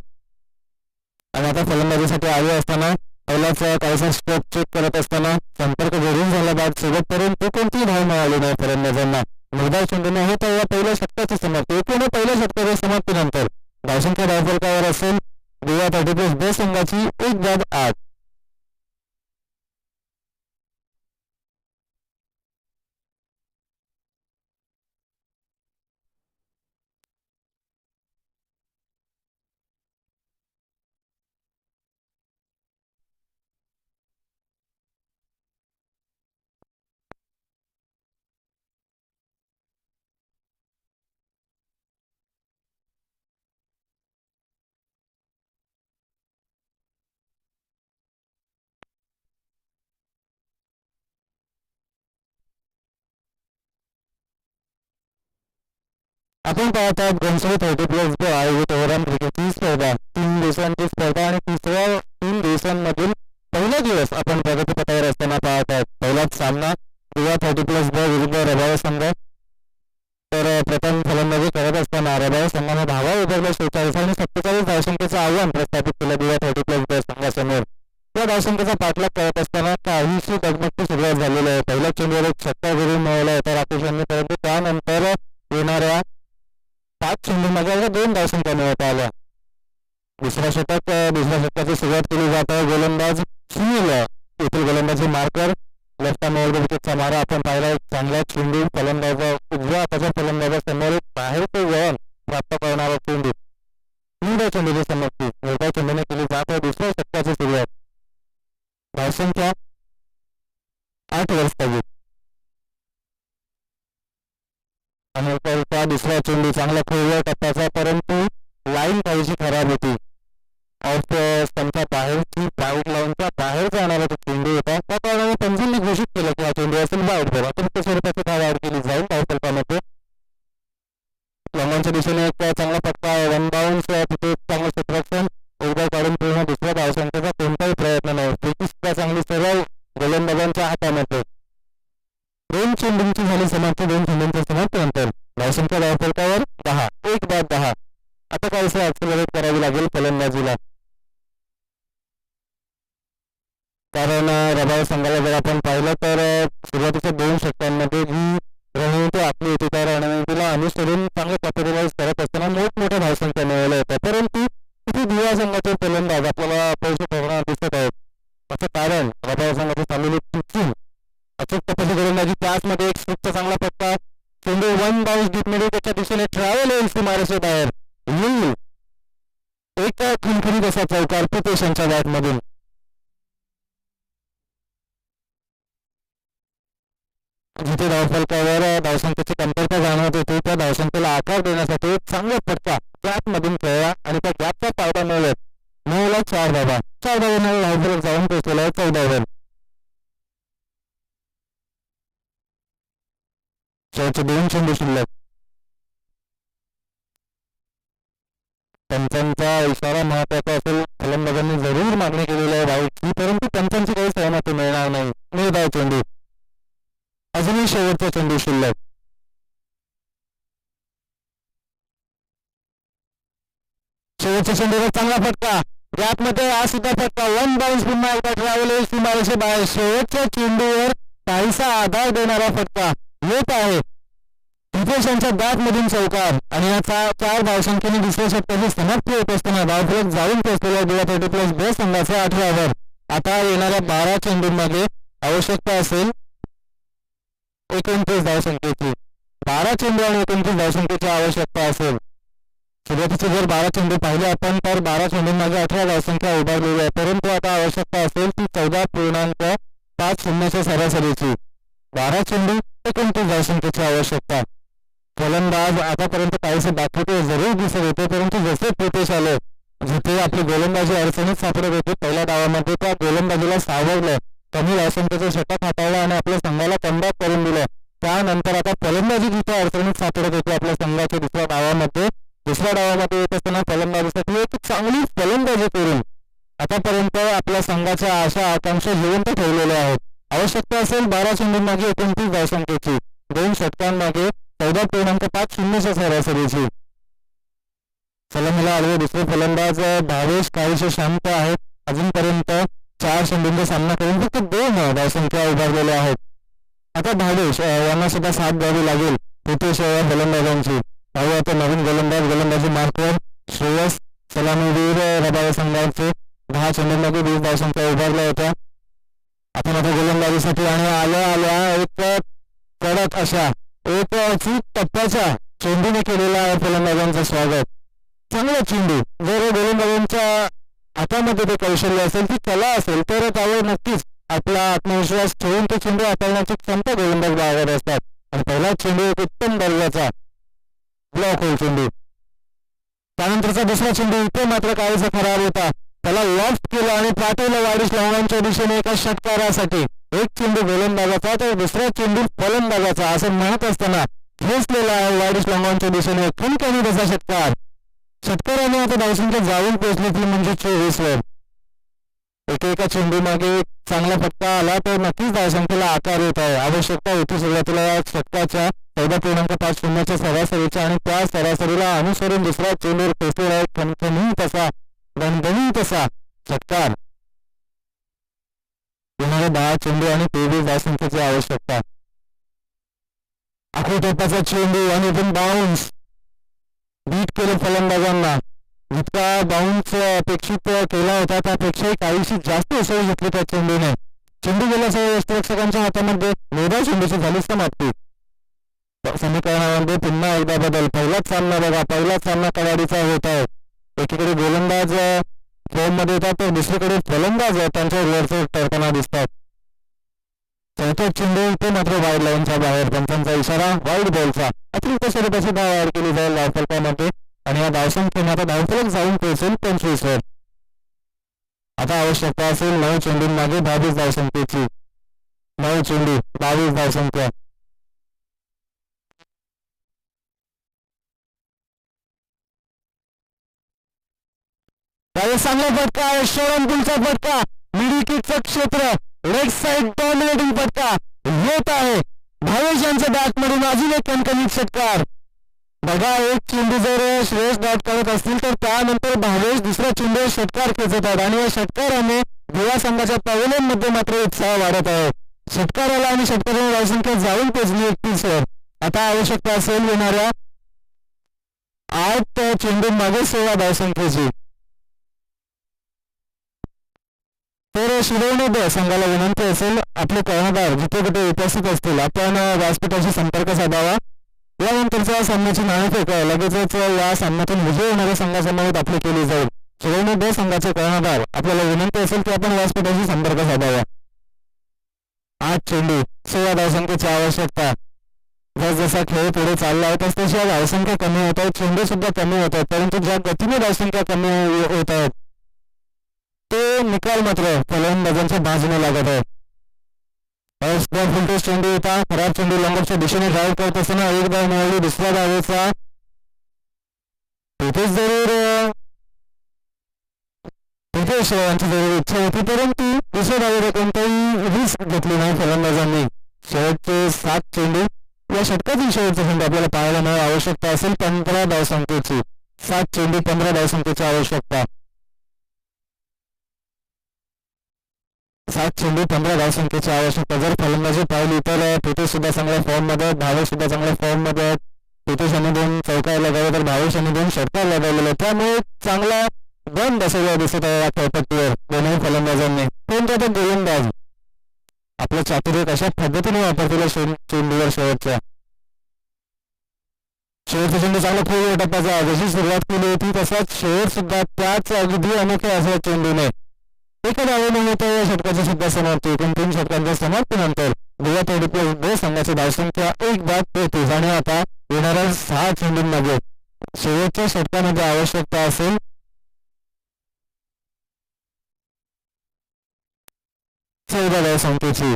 आणि आता फलंदाजीसाठी आले असताना पहिलाच काहीसा स्ट्रोक चेक करत असताना संपर्क जरूर झाला बॅट सोबत, परंतु कोणतीही धाव मिळाली नाही फलंदाजांना. निर्धाव चेंडूने आहे तर या पहिल्या षटकाची समाप्ती. एकूण पहिल्या षटकाच्या समाप्तीनंतर धावसंख्या धावफलकावर असेल गोवा 30+ ब संघाची 1-8. आपण पाहत आहात घनसोली 30+ ब आयोजित ओव्हरऑल क्रिकेटची स्पर्धा. 3 दिवसांची स्पर्धा आणि 3 दिवसांमधील पहिला दिवस आपण प्रगतीपथावर असताना पाहत आहोत. पहिलाच सामना गोवा 30+ ब विरुद्ध रबाव संघ. तर प्रथम फलंदाजी करत असताना रबाव संघाने धावा उभारल्या 46 आणि 47 धावसंख्येचं आव्हान प्रस्थापित केलं गोवा 30+ ब संघासमोर. त्या धावसंख्येचा पाठलाग करत असताना काहीशी डगमगती सुरुवात झालेली आहे. पहिल्या चेंडूवर एक षटकार जरूर मिळवला होता राकेश यांनी, परंतु त्यानंतर येणाऱ्या 5 चेंडूंमध्ये 2 धावसंख्या मिळवता आल्या. दुसऱ्या षटकाची सुरुवात केली जात आहे. गोलंदाज सुनील येथील गोलंदाजी मार्कर. लेफ्ट आर्म ओव्हर द विकेटचा मारा आपण पाहिला. एक चांगला चेंडू फलंदाज उजव्या हाताच्या फलंदाजासमोर बाहेर ते वळण प्राप्त करणारा चेंडू. निर्धाव चेंडूची समाप्ती निर्धाव चेंडूने केली जात आहे. दुसऱ्या षटकाची सुरुवात. धावसंख्या 8 वर स्थगित. आणि त्या दुसरा चेंडू चांगला खोलवर टप्प्याचा, परंतु लाईन काहीशी खराब होती. ऑफ स्टंपच्या बाहेरची बाईट लाईनच्या बाहेर जाणारा तो चेंडू होता. त्या कारणाने पंचांनी घोषित केलं की हा चेंडू असेल बाईट वर. अतिरिक्त स्वरूपाची धाव ऍड केली जाईल धावफलकामध्ये. लॉंगॉनच्या दिशेने एक चांगला फटका, 1 बाउन्स, तिथे चांगलं क्षेत्ररक्षण, एकदा काढून पूर्ण दुसऱ्या धावसंख्येचा कोणताही प्रयत्न नाही. स्थिती सुद्धा चांगली सरळ गोलंदाजांच्या हातामध्ये. 2 चेंडूंची झाली समाप्ती. 2 चेंडूंच्या समाप्तीनंतर धावसंख्या धावफलकावर 10. 1-10. आता काहीसं ऍक्सेलरेट करावी लागेल फलंदाजीला, कारण रबाव संघाला जर आपण पाहिलं तर सुरुवातीच्या 2 षटकांमध्ये जी रणनीती आपली होती त्या रणनीतीला अनुसरून चांगलं कॅपिटलाइज करत असताना मोठमोठ्या धावसंख्या मिळवल्या होत्या, परंतु तिथे दिवा संघाचे फलंदाज आपल्याला अपयशी ठरताना दिसत आहेत. असं कारण रबाव संघाची चाललेली पिचिंग, अचूक तपासी गोलंदाजी, त्याचमध्ये एक स्ट्रोकचा चांगला फटका, चेंडू 1 बाउन्स डीप मिडल त्याच्या दिशेने ट्रॅव्हल होईल सीमारेषे बाहेर येईल. एक खणखणीत असा चौकार पितेश यांच्या बॅटमधून. जिथे धावफलकावर धावसंख्येची कमतरता जाणवत होती त्या धावसंख्येला आकार देण्यासाठी एक चांगला फटका गॅपमधून खेळला आणि त्या गॅपचा फायदा मिळत 9ला 4 धावा. 4 धावांना धावफलक जाऊन पोहोचलेला आहे 14 वर. शेवटचे 2 चेंडू शिल्लक. पंचांचा इशारा महत्वाचा असेल. फलंदाजांनी जरूर मागणी केलेली आहे धावची, परंतु पंचांची काही सहमती मिळणार नाही. निर्धाव चेंडू. अजूनही शेवटचा चेंडू शिल्लक. शेवटच्या चेंडूवर चांगला फटका, गॅपमध्ये हा सुद्धा फटका, 1 बाउन्स पुन्हा एकदा ट्रॅव्हल सीमारेषे बाहेर. शेवटच्या चेंडूवर काहीसा आधार देणारा फटका येत आहे. हितेश यांच्या बॅटमधून चौकार आणि या 4 धावसंख्येने दुसऱ्या षटकाची समाप्ती होत असताना धावफलक जाऊन पोहोचलेल्या गोवा 30+ ब संघाचे 18 वर. आता येणाऱ्या 12 चेंडूंमध्ये आवश्यकता असेल 29 धावसंख्येची. 12 चेंडू आणि 29 धावसंख्येची आवश्यकता असेल. सुरुवातीचे जर 12 चेंडू पाहिले आपण तर 12 चेंडूंमागे 18 धावसंख्या उभारलेली आहे, परंतु आता आवश्यकता असेल ती 14.50 सरासरीची. 12 चेंडू 29 धावसंख्येची आवश्यकता. फलंदाज आतापर्यंत काहीसे दाखवते जरूर दिसत होते, परंतु जसे प्रितेश आले जिथे आपली गोलंदाजी अडचणीत सापडत होती पहिल्या डावामध्ये त्या गोलंदाजीला सावरलं, कमी धावसंख्येचं षटक हाताळलं आणि आपल्या संघाला कमबॅक करून दिलं. त्यानंतर आता फलंदाजी जिथे अडचणीत सापडत होती आपल्या संघाच्या दुसऱ्या डावामध्ये येत असताना फलंदाजीसाठी एक चांगली फलंदाजी करून आतापर्यंत आपल्या संघाच्या आशा आकांक्षा जिवंत ठेवलेल्या आहेत. आवश्यकता असेल 12 चेंडूंमागे 29 धावसंख्येची, 2 षटकांमागे 14.50 सरासरीची. सलामीला आलेले दुसरे फलंदाज भावेश काहीसे शांत आहेत. अजूनपर्यंत 4 चेंडूंचा सामना करून फक्त 2 धावसंख्या उभारलेल्या आहेत. आता भावेश यांना सुद्धा साथ द्यावी लागेल प्रितेश या फलंदाजांची. पाहूया आता नवीन गोलंदाजी मार्कवर श्रेयस. सलामीवीर रबाळे संघाचे 10 चेंडूंमध्ये 20 धावसंख्या उभारल्या होत्या. आता मात्र गोलंदाजीसाठी आणि आल्या एक कडक अशा एक अचूक टप्प्याच्या चेंडूने केलेला आहे फलंदाजांचं स्वागत. चांगला चेंडू जर गोलंदाजांच्या हातामध्ये ते कौशल्य असेल, ती कला असेल तर त्यावर नक्कीच आपला आत्मविश्वास ठेवून तो चेंडू हाताळण्याची क्षमता गोलंदाज बाळगत असतात. आणि पहिला चेंडू एक उत्तम दर्जाचा ब्लॉक होल चेंडू. त्यानंतरचा दुसरा चेंडू इथे मात्र काहीसा खराब होता, त्याला लॉफ्ट केलं आणि पाठवलं वाडिश लावण्याच्या दिशेने एका षटकारासाठी. एक चेंडू गोलंदाजाचा तर दुसरा चेंडू फलंदाजाचा असं म्हणत असताना खेचलेला आहे वाडिश लावण्याच्या दिशेने ठणकानी तसा षटकार. षटकाराने आता धावसंख्या जाऊन पोहोचली ती म्हणजे 24 वर. एका चेंडू मागे चांगला फटका आला तर नक्कीच धावसंख्येला आकार येत आहे. आवश्यकता होती सुरुवातीला या षटकाच्या 14.50 सरासरीच्या आणि त्या सरासरीला अनुसरून दुसरा चेंडूवर पोहोचलेला एक गणगणित असा षटकार. येणारे 10 चेंडू आणि 23 धावसंख्येची आवश्यकता. आखरी टप्प्याचा चेंडू आणि बाउन्स बीट केलं फलंदाजांना. जितका बाउन्स अपेक्षित केला होता त्यापेक्षाही काहीशी जास्त उसळ घेतली त्या चेंडूने. चेंडू गेल्यासह यष्टिरक्षकांच्या हातामध्ये 9 चेंडूची झाली समाप्ती. समीकरणामध्ये पुन्हा एकदा बदल. पहिलाच सामना कडाडीचा होत आहे. एकीकडे गोलंदाज फॉर्म मध्ये येतात तर दुसरीकडे फलंदाज त्यांच्या रिव्हर्स ठरताना दिसतात. चौथा चेंडू इथे मात्र वाईड लाईनच्या बाहेर. पंचांचा इशारा वाईड बॉलचा. अतिरिक्त स्वरूपाची धाव ऍड केली जाईल धावफलकामध्ये आणि या धावसंख्येने आता धावफलक जाऊन पोहोचेल 25 वर. आता आवश्यकता असेल 9 चेंडूंमागे 22 धावसंख्येची. 9 चेंडू 22 धावसंख्या. चांगला फटका आहे, शरणपूलचा फटका, मिडी किकचं क्षेत्र, लेग साइड डॉमिनेटिंग फटका येत आहे. भावेश यांच्या बॅटमधून अजून एक कणकणीत षटकार. बघा, एक चेंडू जर श्रेयस डॉट करत असतील तर त्यानंतर भावेश दुसऱ्या चेंडूवर षटकार खेचतात आणि या षटकाराने गोवा संघाच्या पॅव्हलियनमध्ये मात्र उत्साह वाढत आहे. षटकाराला आणि षटकाराने धावसंख्या जाऊन पोहोचली 31 वर. आता आवश्यकता असेल येणाऱ्या 8 चेंडूंमागे 16 धावसंख्येची. तर शिरोवणे संघाला विनंती असेल आपले कर्णधार जिथे कुठे उपस्थित असतील आपण व्यासपीठाशी संपर्क साधावा. यानंतरच्या सामन्याची नाणेफेक लगेचच या सामन्यातून विजय होणाऱ्या संघासमोर आपली केली जाईल. शिरोवणे संघाचे कर्णधार आपल्याला विनंती असेल की आपण व्यासपीठाशी संपर्क साधावा. 8 चेंडू 16 धावसंख्येची आवश्यकता. जसजसा खेळ पुढे चालला आहे तसतशी धावसंख्या कमी होत आहेत, चेंडू सुद्धा कमी होत आहेत, परंतु ज्या गतीने धावसंख्या कमी होत आहेत ते निकाल मात्र फलंदाजांच्या बाजूने लागत आहे. फुलटोस चेंडू होता, खराब चेंडू लंगरच्या दिशेने ड्राईव्ह करत असताना एक धाव मिळाली दुसऱ्या धावेचा. तिथेच जरूर यांची जरूर इच्छा होती, परंतु दुसऱ्या धावेला कोणताही रिस्क घेतली नाही फलंदाजांनी. शेवटचे 7 चेंडू या षटकातील शेवटचे चेंडू आपल्याला पाहायला मिळेल. आवश्यकता असेल 15 धावसंख्येची. 7 चेंडू 15 धावसंख्येची आवश्यकता. 7 चेंडू 15 धावसंख्येची आवश्यकता. जर फलंदाजी पाहिली तर प्रितेश सुद्धा चांगल्या फॉर्म मध्ये, भावेश सुद्धा चांगल्या फॉर्म मध्ये. प्रितेश यांनी 2 चौकार लगावले तर भावेश यांनी 2 षटकार लगावलेले, त्यामुळे चांगला दम बसवला दिसत आहे या खेळपट्टीवर दोन्ही फलंदाजांनी. परंतु आता गोलंदाज आपलं चातुर्य कशा पद्धतीने वापरतील चेंडूवर शेवटच्या. शेवटचा चेंडू चांगला खोल टप्प्याचा, जशी सुरुवात केली होती तसाच शेवट सुद्धा त्याच अगदी अनोख्या असा चेंडूने एका डावानिमित्त या षटकाची सुद्धा समाप्ती. एकूण 3 षटकांच्या समाप्तीनंतर गोवा 30+2 संघाची धावसंख्या 1:33 आणि आता येणाऱ्या 6 चेंडूंमध्ये शेवटच्या षटकामध्ये आवश्यकता असेल 14 धावसंख्येची.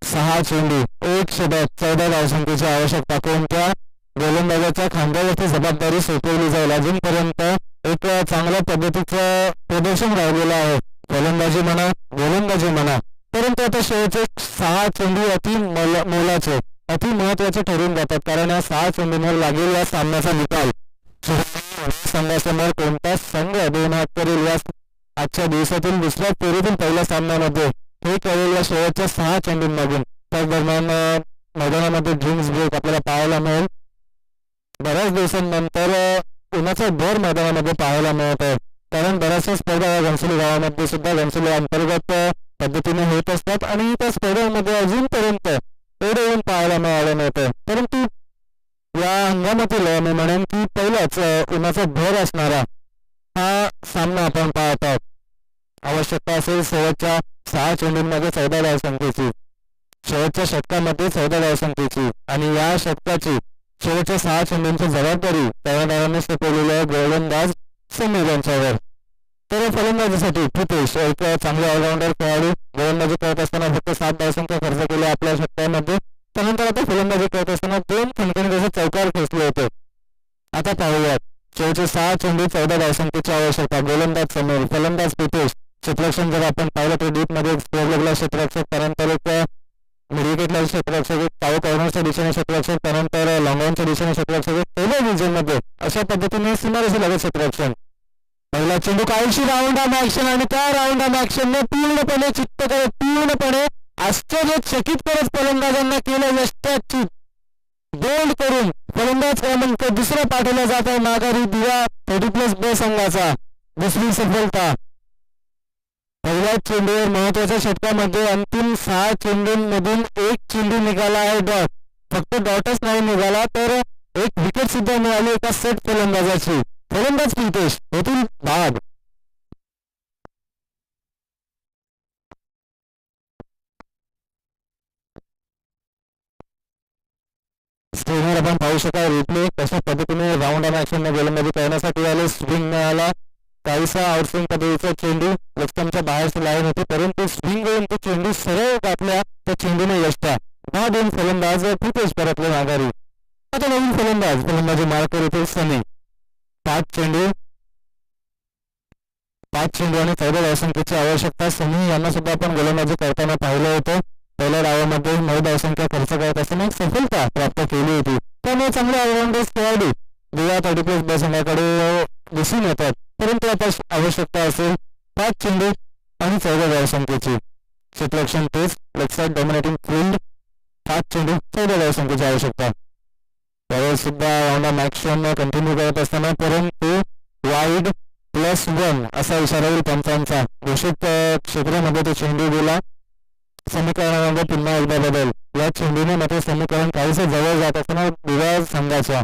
6 चेंडू 1 षटक 14 धावसंख्येची आवश्यकता. कोणत्या गोलंदाजाच्या खांद्यावरती जबाबदारी सोपवली जाईल. अजूनपर्यंत एक चांगल्या पद्धतीचं प्रदर्शन राहिलेलं आहे, फलंदाजी म्हणा गोलंदाजी म्हणा, परंतु आता शेवटचे 6 चेंडू अति मोलाचे अति महत्वाचे ठरून जातात. कारण या 6 चेंडूंवर लागेल या सामन्याचा निकाल. संघासमोर कोणता संघ 2 हात करेल या आजच्या दिवसातील दुसऱ्या फेरीतील पहिल्या सामन्यामध्ये हे कळेल या शेवटच्या 6 चेंडूंमधून. त्याच दरम्यान मैदानामध्ये ड्रिंक्स ब्रेक आपल्याला पाहायला मिळेल. बऱ्याच दिवसांनंतर उन्हाचा भर मैदानामध्ये पाहायला मिळत आहे, कारण बऱ्याचशा स्पर्धा या घनसोली गावामध्ये सुद्धा घनसोली अंतर्गत पद्धतीने होत असतात आणि त्या स्पर्धांमध्ये अजूनपर्यंत एवढे ऊन पाहायला मिळालं नव्हतं. परंतु या हंगामातील मी म्हणेन की पहिलाच उन्हाचा भर असणारा हा सामना आपण पाहत आहोत. आवश्यकता असेल शेवटच्या 6 चेंडूंमध्ये 14 धावसंख्येची, शेवटच्या षटकामध्ये 14 धावसंख्येची आणि या षटकाची शेवटच्या 6 चेंडूंची जबाबदारी कर्णधाराने सोपवलेली आहे गोलंदाज समीर यांच्यावर. तर फलंदाजीसाठी प्रितेश एक चांगले ऑलराऊंडर खेळाडू, गोलंदाजी करत असताना फक्त 7 धावसंख्या खर्च केल्या आपल्या षटकामध्ये. त्यानंतर आता फलंदाजी करत असताना 2 खणखणीत चौकार खेचले होते. आता पाहूयात शेवटचे 6 चेंडू 14 धावसंख्येची आवश्यकता. गोलंदाज समीर, फलंदाज प्रितेश. क्षेत्ररक्षण जर आपण पाहिलं तर डीप मध्ये स्कोअरला क्षेत्ररक्षक, त्यानंतर एक मिडविकेटला क्षेत्ररक्षक, एक पाव कॉर्नरच्या दिशेने क्षेत्ररक्षक, त्यानंतर लॉंगॉनच्या दिशेने क्षेत्ररक्षक, पहिल्या डिव्हिजन मध्ये अशा पद्धतीने सीमारेषे लागत क्षेत्ररक्षण. पहिला चेंडू काहीशी राऊंड ऑन ऍक्शन आणि त्या राऊंड ऑन ऍक्शनने पूर्णपणे चित्त करत, पूर्णपणे आश्चर्यचकित करत फलंदाजांना केलं यष्टयाचित. बोल्ड करून फलंदाज क्रमांक 2 पाठवला जात आहे माघारी दिवा 30+2 संघाचा. दुसरी सफलता. पहिल्याच चेंडूवर महत्वाच्या षटकामध्ये अंतिम 6 चेंडूंमधून 1 चेंडू निघाला आहे डॉट. फक्त डॉटच नाही निघाला तर एक विकेट सुद्धा मिळाली एका सेट फलंदाजाची. फलंदाज प्रितेश होतील बाद. स्क्रीनवर आपण पाहू शकाल रिप्ले कशा पद्धतीने राऊंड ऑन ऍक्शन गोलंदाजी करण्यासाठी आले. स्विंग मिळाला, काहीसा आउटस्विंग पद्धतीचा चेंडू लक्ष्मणच्या बाहेरची लाईन होती, परंतु स्विंग होऊन तो चेंडू सरळ घातल्या त्या चेंडूने यष्टा. बाद होऊन फलंदाज प्रितेश परतले माघारी. आता नवीन फलंदाजी मार्कर येथे सनी. 5 चेंडू आणि 14 धावसंख्येची आवश्यकता. सनी यांना सुद्धा आपण गोलंदाजी करताना पाहिलं होतं. पहिल्या डावामध्ये 9 धावसंख्या खर्च करत असताना एक सफलता प्राप्त केली होती. त्यामुळे चांगले ऑलराऊंडर्स खेळाडू गोवा 30+2 संघाकडे दिसून येतात. परंतु आता आवश्यकता असेल 5 चेंडू आणि 14 धावसंख्येची. क्षेत्ररक्षण तेच लेफ्ट डॉमिनेटिंग फील्ड. 5 चेंडू 14 धावसंख्येची आवश्यकता. त्यावेळेस सुद्धा राऊंड ऑन ऍक्शन कंटिन्यू करत असताना परंतु वाईड +1 असा इशारा येईल पंचांचा. घोषित क्षेत्रामध्ये तो चेंडू गेला. समीकरणामध्ये पुन्हा एकदा बदल. या चेंडूने मात्र समीकरण काहीसे जवळ जात असताना दिवा संघाच्या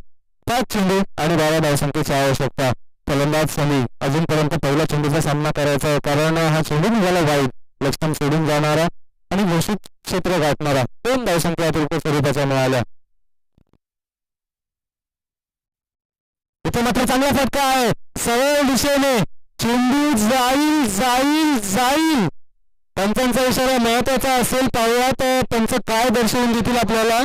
5 चेंडू आणि 12 धावसंख्येची आवश्यकता. फलंदाज सनी अजूनपर्यंत पहिल्या चेंडूचा सामना करायचा आहे, कारण हा चेंडू निघाला वाईड. लक्ष्मण सोडून जाणारा आणि घोषित क्षेत्र गाठणारा 2 धावसंख्या अतिरिक्त स्वरूपाच्या मिळाल्या. इथे मात्र चांगला फटका आहे सरळ दिशेने. चेंडू जाईल जाईल जाईल. पंचांचा इशारा महत्वाचा असेल. पाहूयात पंच काय दर्शवून देतील आपल्याला.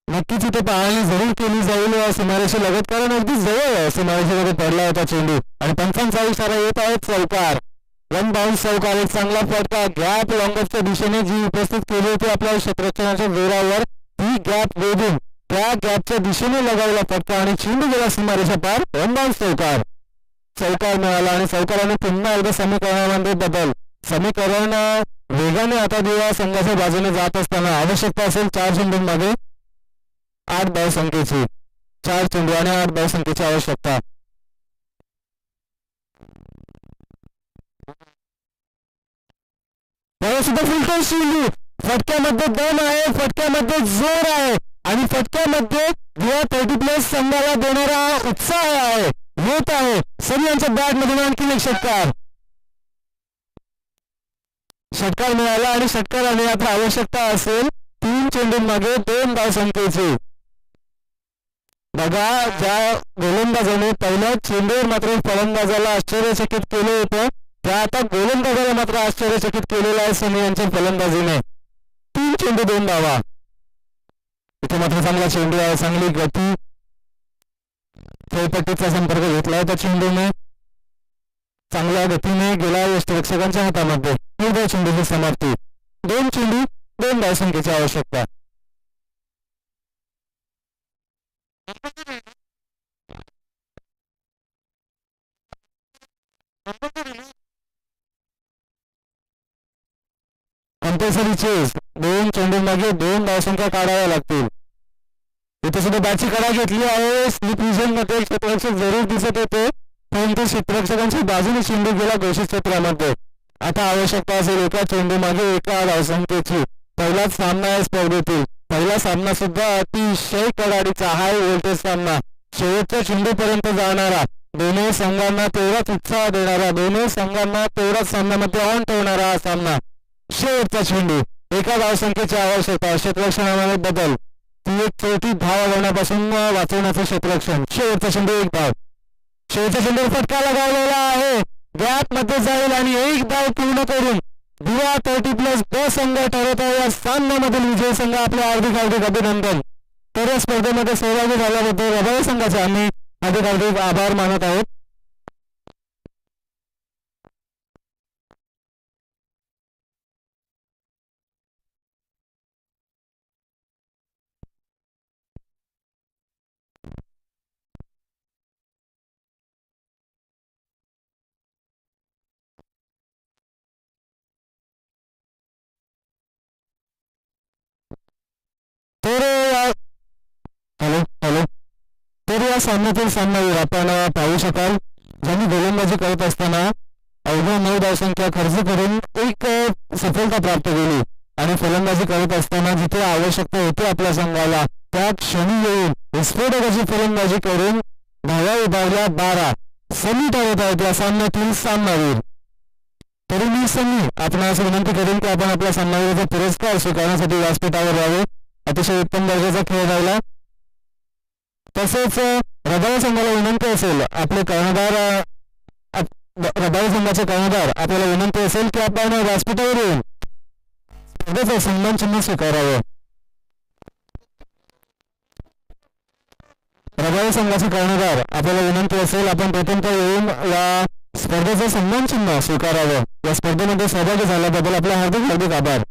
नक्कीच इथे पाहणी जरूर केली जाईल सीमारेषे लगत, कारण अगदी जवळ सीमारेषेमध्ये पडला होता चेंडू आणि पंचांचा इशारा येत आहे चौकार. 1 बाउन्स चौकार. एक चांगला फटका गॅप लॉंगॉफच्या दिशेने जी उपस्थित केली होती आपल्या क्षेत्ररक्षणाच्या जोरावर, ती गॅप वेधून त्या गॅपच्या दिशेने लगावला फटका आणि चेंडू गेला सीमारेषा पार. 1 बाउन्स चौकार. चौकार मिळाला आणि चौकाराने पुन्हा एकदा समीकरणामध्ये बदल. समीकरण वेगाने आता दिवा संघाच्या बाजूने जात असताना आवश्यकता असेल 4 चेंडूंमध्ये 8 धावसंख्येची. 4 चेंडू आणि 8 धावसंख्येची आवश्यकता. सुद्धा फुलटॉस चेंडू फटक्यामध्ये दम आहे, फटक्यामध्ये जोर आहे आणि फटक्यामध्ये गोवा 30+ संघाला देणारा उत्साह आहे. येत आहे सनी यांच्या बॅट मधून आणखी एक षटकार. षटकार मिळाला आणि षटकाराने आता आवश्यकता असेल 3 चेंडूंमागे 2 धावसंख्येची. बघा, ज्या गोलंदाजाने पहिल्या चेंडूवर मात्र फलंदाजाला आश्चर्यचकित केलं होतं, त्या आता गोलंदाजाला मात्र आश्चर्यचकित केलेलं आहे सनी यांच्या फलंदाजीने. 3 चेंडू 2 धावा. इथे मात्र चांगला चेंडू आहे, चांगली गती, खेळपट्टीचा संपर्क घेतलाय त्या चेंडूने, चांगल्या गतीने गेला यष्टिरक्षकांच्या हातामध्ये. निर्धाव चेंडूची समाप्ती. 2 चेंडू 2 धावसंख्येची आवश्यकता. Compulsory chess. 2 चेंडूंमागे 2 धावसंख्या काढाव्या लागतील. इथे सुद्धा बॅटची कडा घेतली आहे. स्लिप विजन मध्ये क्षेत्ररक्षक जरूर दिसत होते, परंतु क्षेत्ररक्षकांच्या बाजूने चेंडू गेला घोषित क्षेत्रामध्ये. आता आवश्यकता असेल एका चेंडूमागे 1 धावसंख्येची. पहिलाच सामना आहे स्पर्धेतील. पहिला सामना सुद्धा अतिशय कडाडीचा हाय व्होल्टेज सामना, शेवटच्या चेंडूपर्यंत जाणारा, दोन्ही संघांना तेवढाच उत्साह देणारा, दोन्ही संघांना तेवढाच सामन्यामध्ये ऑन ठेवणारा हा सामना. शेवटचा चेंडू 1 धावसंख्येची आवश्यकता. क्षेत्ररक्षणामध्ये बदल, ती एक चौथी धाव लागण्यापासून वाचवण्याचं क्षेत्ररक्षण. शेवटचा चेंडू 1 धाव. शेवटच्या चेंडूवर फटका लगावलेला आहे, गॅप मध्ये जाईल आणि 1 धाव पूर्ण करून गोवा 30+ ब संघ ठरत आहे. या सामन्यामधील विजयी संघ आपले हार्दिक अभिनंदन. तर या स्पर्धेमध्ये सहभागी झाल्याबद्दल रबाळे संघाचे आम्ही हार्दिक आभार मानत आहोत. तर या सामन्यातील सामनावीर आपण पाहू शकाल, ज्यांनी गोलंदाजी करत असताना अवघ्या 9 धावसंख्या खर्च करून एक सफलता प्राप्त केली आणि फलंदाजी करत असताना जिथे आवश्यकता होती आपल्या संघाला त्या क्षणी येऊन विस्फोटकाची फलंदाजी करून धावा विभागल्या 12. सनी ठरत आहेत या सामन्यातील सामनावीर. तरी मी सनी आपणास विनंती करेन की आपण आपल्या सामनावीराचा पुरस्कार स्वीकारण्यासाठी व्यासपीठावर यावे. अतिशय उत्तम दर्जाचा खेळ राहिला. तसेच रबाळे संघाला विनंती असेल, आपले कर्णधार रबाळे संघाचे कर्णधार आपल्याला विनंती असेल की आपण व्यासपीठावर येऊन स्पर्धेचं सन्मान चिन्ह स्वीकारावं. रबाळे संघाचे कर्णधार आपल्याला विनंती असेल आपण प्रथमतः येऊन या स्पर्धेचं सन्मान चिन्ह स्वीकारावं. या स्पर्धेमध्ये सहभागी झाल्याबद्दल आपले हार्दिक आभार.